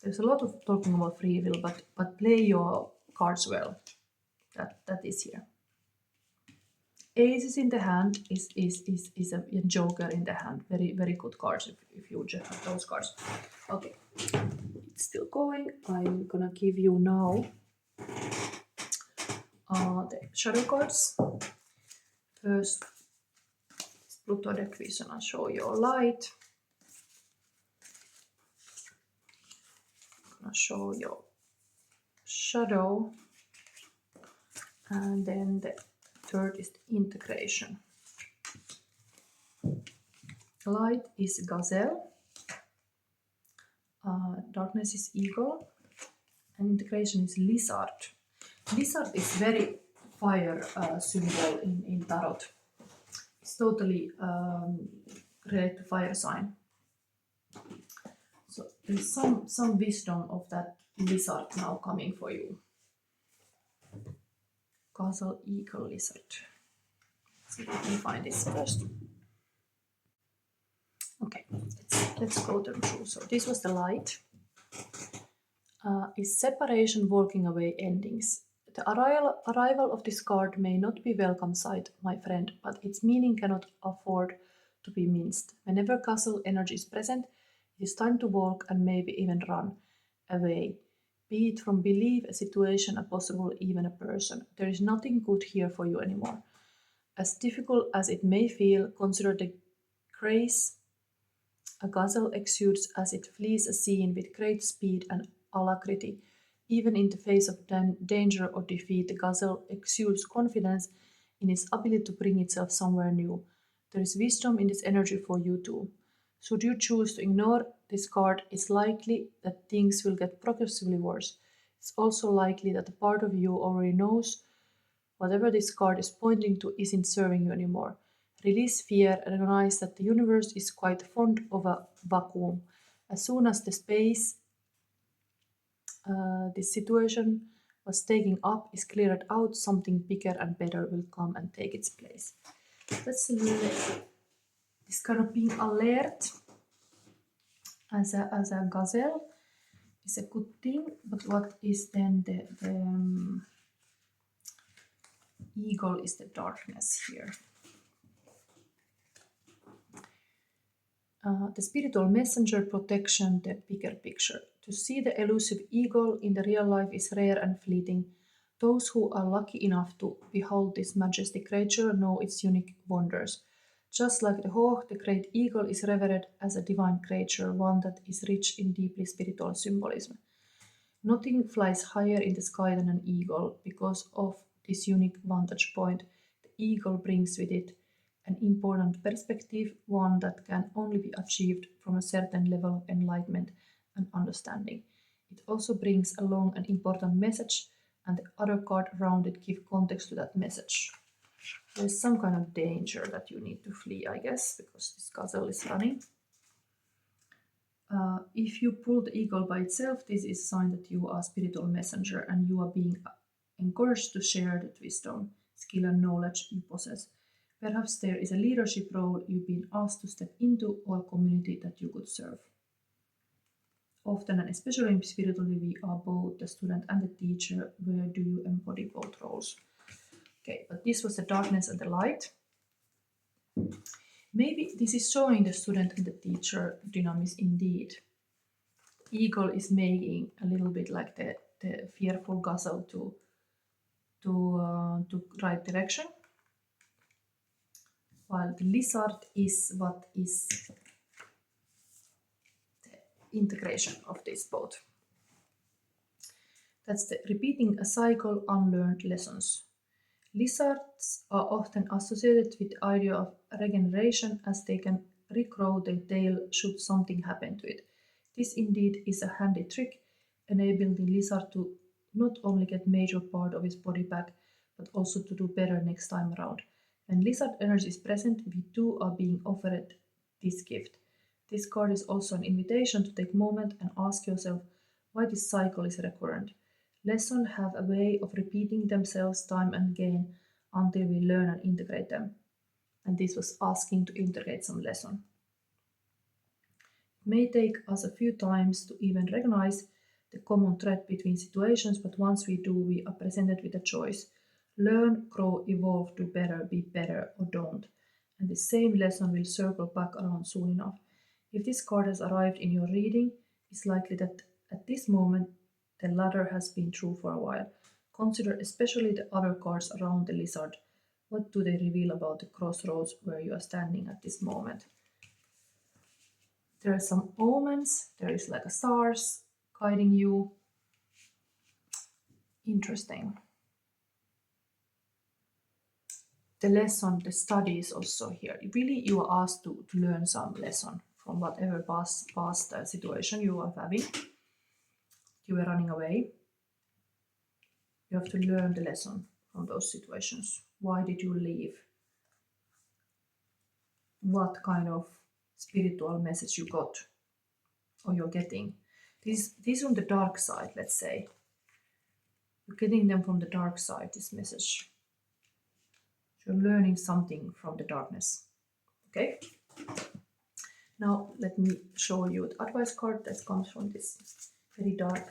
There's a lot of talking about free will, but play your cards well. That is here. Aces in the hand is a joker in the hand. Very good cards if you just have those cards. Okay, it's still going. I'm gonna give you now the shadow cards. First, it's Pluto deck vision. I'll show you light. I'm gonna show you shadow, and then the third is the integration. Light is gazelle, darkness is eagle, and integration is lizard. Lizard is very fire symbol in tarot. It's totally related to fire sign. So there's some wisdom of that lizard now coming for you. Gazelle, eagle, lizard. Let's see if we can find this first. Okay, let's go through. So this was the light. Is separation, walking away, endings. The arrival of this card may not be welcome sight, my friend, but its meaning cannot afford to be minced. Whenever gazelle energy is present, it is time to walk and maybe even run away. Be it from belief, a situation, a possible, even a person. There is nothing good here for you anymore. As difficult as it may feel, consider the grace a gazelle exudes as it flees a scene with great speed and alacrity. Even in the face of danger or defeat, the gazelle exudes confidence in its ability to bring itself somewhere new. There is wisdom in this energy for you too. Should you choose to ignore this card, it's likely that things will get progressively worse. It's also likely that a part of you already knows whatever this card is pointing to isn't serving you anymore. Release fear and recognize that the universe is quite fond of a vacuum. As soon as the space this situation was taking up is cleared out, something bigger and better will come and take its place. That's this kind of being alert as a gazelle is a good thing, but what is then the eagle is the darkness here. The spiritual messenger, protection, the bigger picture. To see the elusive eagle in the real life is rare and fleeting. Those who are lucky enough to behold this majestic creature know its unique wonders. Just like the hawk, the great eagle is revered as a divine creature, one that is rich in deeply spiritual symbolism. Nothing flies higher in the sky than an eagle. Because of this unique vantage point, the eagle brings with it an important perspective, one that can only be achieved from a certain level of enlightenment and understanding. It also brings along an important message and the other card around it give context to that message. There's some kind of danger that you need to flee, I guess, because this gazelle is running. If you pull the eagle by itself, this is a sign that you are a spiritual messenger and you are being encouraged to share that wisdom, skill and knowledge you possess. Perhaps there is a leadership role you've been asked to step into or a community that you could serve. Often, and especially in spirituality, we are both the student and the teacher. Where do you embody both roles? Okay, but this was the darkness and the light. Maybe this is showing the student and the teacher dynamics indeed. Eagle is making a little bit like the fearful gazelle to right direction, while the lizard is what is the integration of these both. That's the repeating a cycle, unlearned lessons. Lizards are often associated with the idea of regeneration, as they can regrow their tail should something happen to it. This indeed is a handy trick, enabling the lizard to not only get major part of its body back, but also to do better next time around. When lizard energy is present, we too are being offered this gift. This card is also an invitation to take a moment and ask yourself why this cycle is recurrent. Lessons have a way of repeating themselves time and again until we learn and integrate them. And this was asking to integrate some lesson. It may take us a few times to even recognize the common thread between situations, but once we do, we are presented with a choice. Learn, grow, evolve, do better, be better, or don't. And the same lesson will circle back around soon enough. If this card has arrived in your reading, it's likely that at this moment the latter has been true for a while. Consider especially the other cards around the lizard. What do they reveal about the crossroads where you are standing at this moment? There are some omens, there is like a stars guiding you. Interesting. The lesson, the study is also here. Really, you are asked to learn some lesson from whatever past situation you are having. You were running away. You have to learn the lesson from those situations. Why did you leave? What kind of spiritual message you got or you're getting? These on the dark side, let's say. You're getting them from the dark side, this message. You're learning something from the darkness. Okay? Now let me show you the advice card that comes from this very dark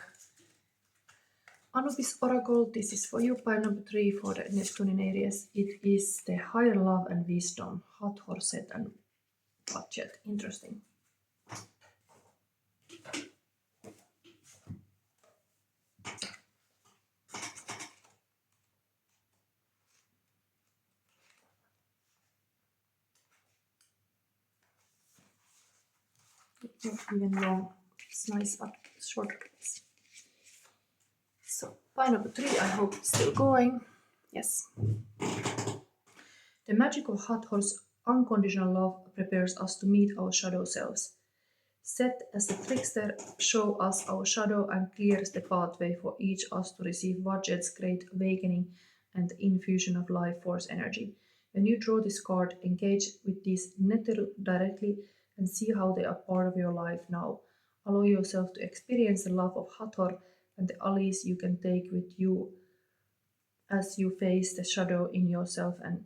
Anubis Oracle. This is for you, pile number 3 for the Neptune in Aries. It is the higher love and wisdom, hot horset and budget. Interesting. Not even long. It's nice but short. So pile number 3, I hope it's still going. Yes. The magical hot horse unconditional love prepares us to meet our shadow selves. Set as a trickster, show us our shadow and clears the pathway for each us to receive Vajjet's great awakening and the infusion of life force energy. When you draw this card, engage with these Neteru directly and see how they are part of your life now. Allow yourself to experience the love of Hathor and the allies you can take with you as you face the shadow in yourself and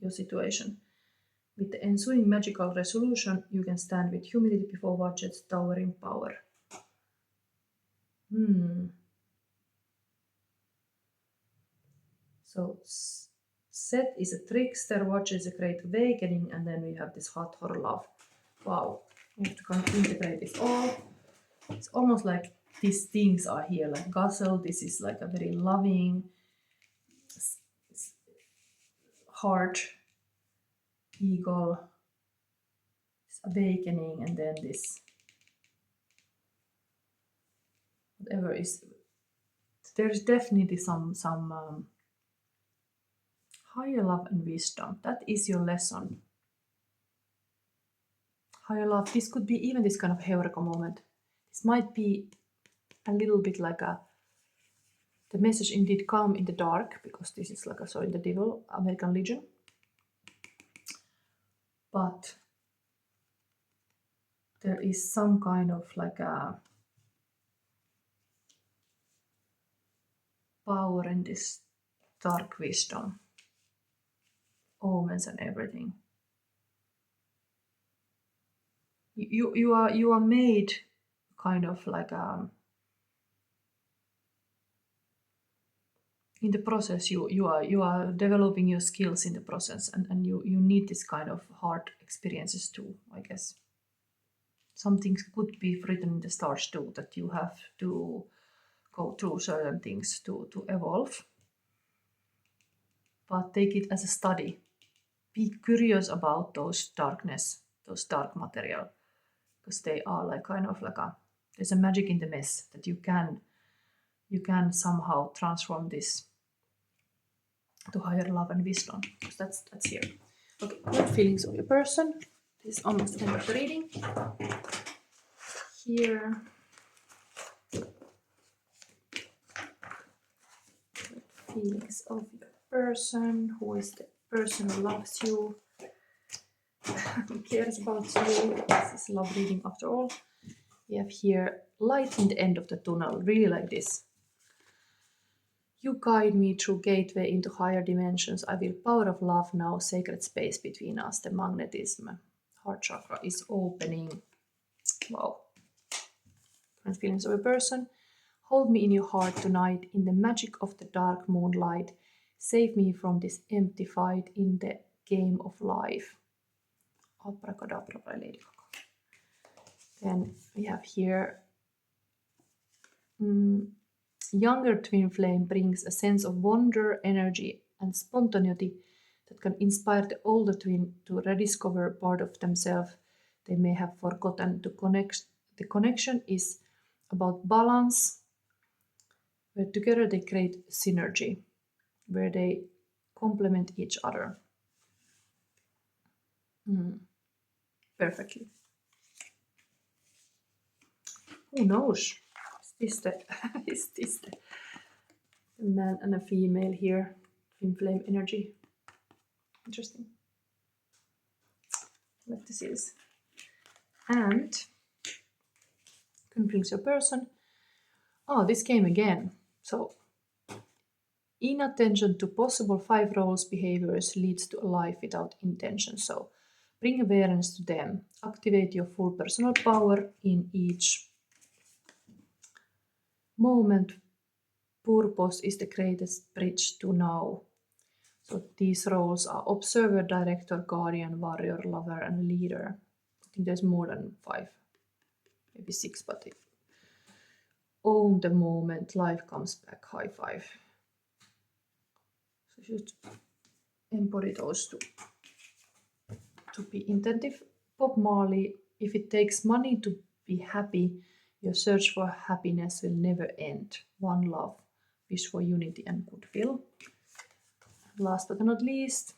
your situation. With the ensuing magical resolution, you can stand with humility before Vajjet's towering power. So Set is a trickster, Vajjet is a great awakening, and then we have this Hathor love. Wow, we have to kind of integrate this all. It's almost like these things are here, like gazelle. This is like a very loving heart, eagle, awakening, and then this whatever is. There's definitely some higher love and wisdom. That is your lesson. Higher love. This could be even this kind of heureka moment. This might be a little bit like a The message indeed calm in the dark, because this is like I saw in the Devil, American Legion. But there is some kind of like a power in this dark wisdom, omens and everything. You are made kind of like in the process. You are developing your skills in the process, and you need this kind of hard experiences too, I guess. Some things could be written in the stars too, that you have to go through certain things to evolve. But take it as a study. Be curious about those darkness, those dark material, because they are like kind of like there's a magic in the mess that you can somehow transform this to higher love and wisdom. Because that's here. Okay, what feelings of your person? This is almost the end of the reading. Here. Feelings of your person. Who is the person who loves you? Who cares about you? This is love reading after all. We have here light in the end of the tunnel, really like this. You guide me through gateway into higher dimensions. I will power of love now, sacred space between us. The magnetism, heart chakra is opening. Wow. Different feelings of a person. Hold me in your heart tonight in the magic of the dark moonlight. Save me from this empty fight in the game of life. Abracadabra by Lady Gaga. Then we have here younger twin flame brings a sense of wonder, energy, and spontaneity that can inspire the older twin to rediscover part of themselves they may have forgotten. The connection is about balance, where together they create synergy, where they complement each other. Perfectly. Who knows? Is this the man and a female here? Twin flame energy. Interesting. Let's see this. And brings your person. Oh, this came again. So, inattention to possible 5 roles behaviors leads to a life without intention. So, bring awareness to them. Activate your full personal power in each moment. Purpose is the greatest bridge to now. So these roles are observer, director, guardian, warrior, lover, and leader. I think there's more than 5, maybe 6, but own the moment, life comes back, high 5. So you should embody those to be intentive. Bob Marley, if it takes money to be happy, your search for happiness will never end. One love, wish for unity and goodwill. Last but not least,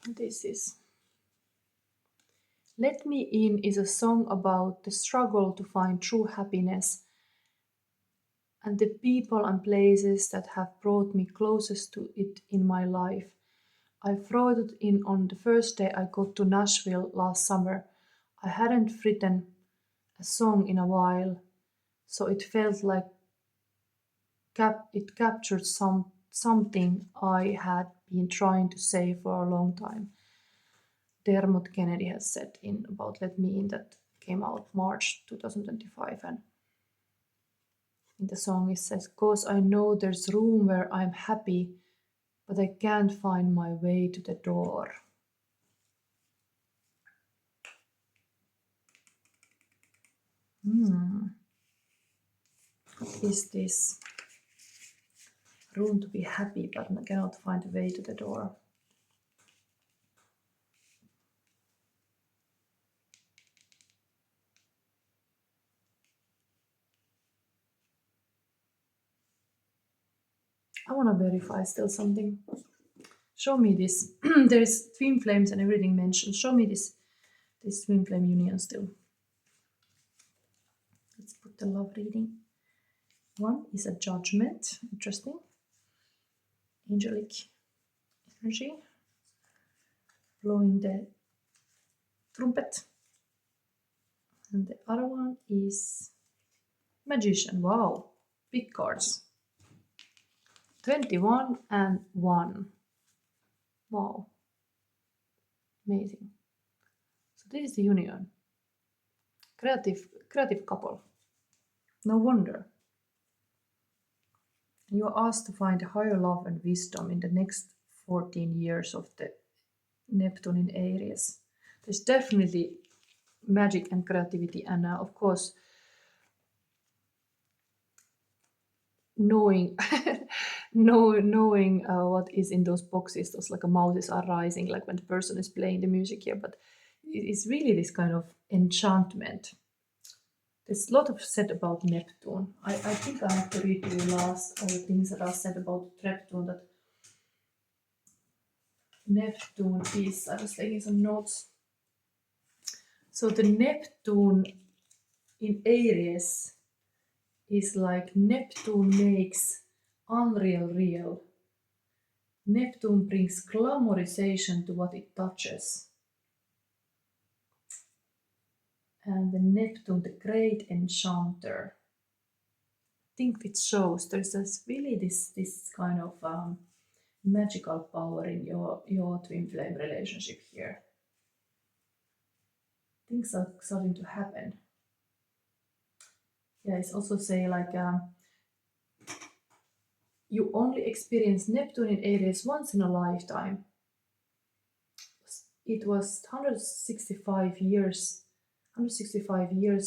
this is Let Me In is a song about the struggle to find true happiness and the people and places that have brought me closest to it in my life. I wrote it in on the first day I got to Nashville last summer. I hadn't written a song in a while, so it felt like it captured something I had been trying to say for a long time. Dermot Kennedy has said in about Let Me In that came out March 2025, and in the song it says, "'Cause I know there's room where I'm happy, but I can't find my way to the door." What is this? Room to be happy, but I cannot find a way to the door. I want to verify still something. Show me this. There is twin flames and everything mentioned. Show me this twin flame union still. Let's put the love reading. One is a judgment, interesting. Angelic energy. Blowing the trumpet. And the other one is magician. Wow, big cards. 21 and 1. Wow, amazing. So this is the union. Creative couple. No wonder. You are asked to find higher love and wisdom in the next 14 years of the Neptune in Aries. There's definitely magic and creativity, and of course, knowing knowing what is in those boxes, those like mouses are rising, like when the person is playing the music here. But it's really this kind of enchantment. There's a lot of said about Neptune. I think I have to read to you last all the things that are said about Neptune. That Neptune is, I was taking some notes. So the Neptune in Aries is like Neptune makes unreal real. Neptune brings glamorization to what it touches. And the Neptune, the great enchanter. I think it shows there's really this kind of magical power in your twin flame relationship here. Things are starting to happen. Yeah, it's also say like you only experience Neptune in Aries once in a lifetime. It was 165 years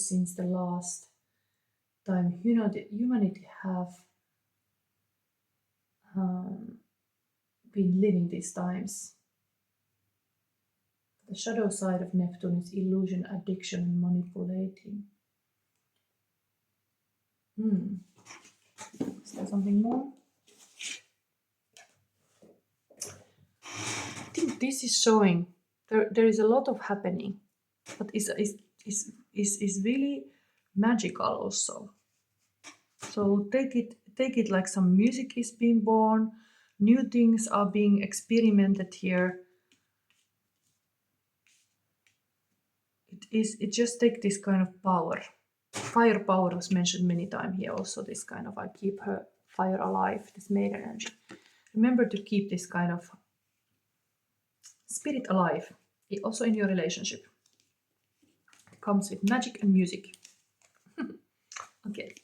since the last time humanity have been living these times. The shadow side of Neptune is illusion, addiction, and manipulating. Is there something more? I think this is showing there is a lot of happening, but is really magical also. So take it like some music is being born, new things are being experimented here. It just takes this kind of power. Fire power was mentioned many times here also, this kind of I keep her fire alive, this maiden energy. Remember to keep this kind of spirit alive, also in your relationship. It comes with magic and music. Okay,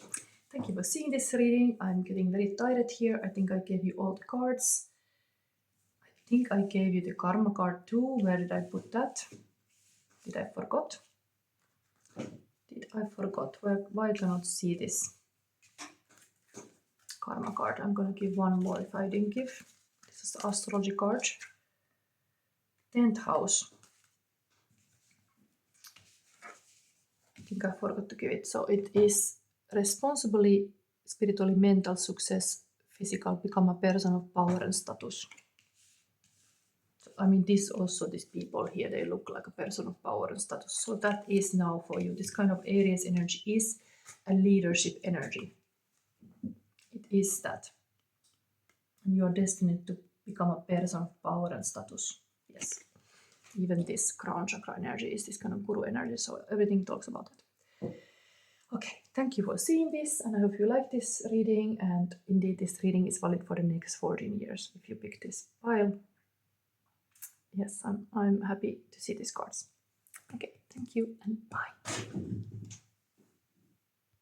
thank you for seeing this reading. I'm getting very tired here. I think I gave you all the cards. I think I gave you the karma card too. Where did I put that? Did I forgot? Why I cannot see this karma card? I'm gonna give one more if I didn't give. This is the astrology card. 10th house. I think I forgot to give it. So it is responsibly, spiritually, mental success, physical, become a person of power and status. So, I mean, these people here, they look like a person of power and status. So that is now for you. This kind of Aries energy is a leadership energy. It is that. And you are destined to become a person of power and status. Yes. Even this crown chakra energy is this kind of guru energy. So everything talks about it. Okay, thank you for seeing this, and I hope you like this reading. And indeed, this reading is valid for the next 14 years if you pick this pile. Yes, I'm happy to see these cards. Okay, thank you and bye.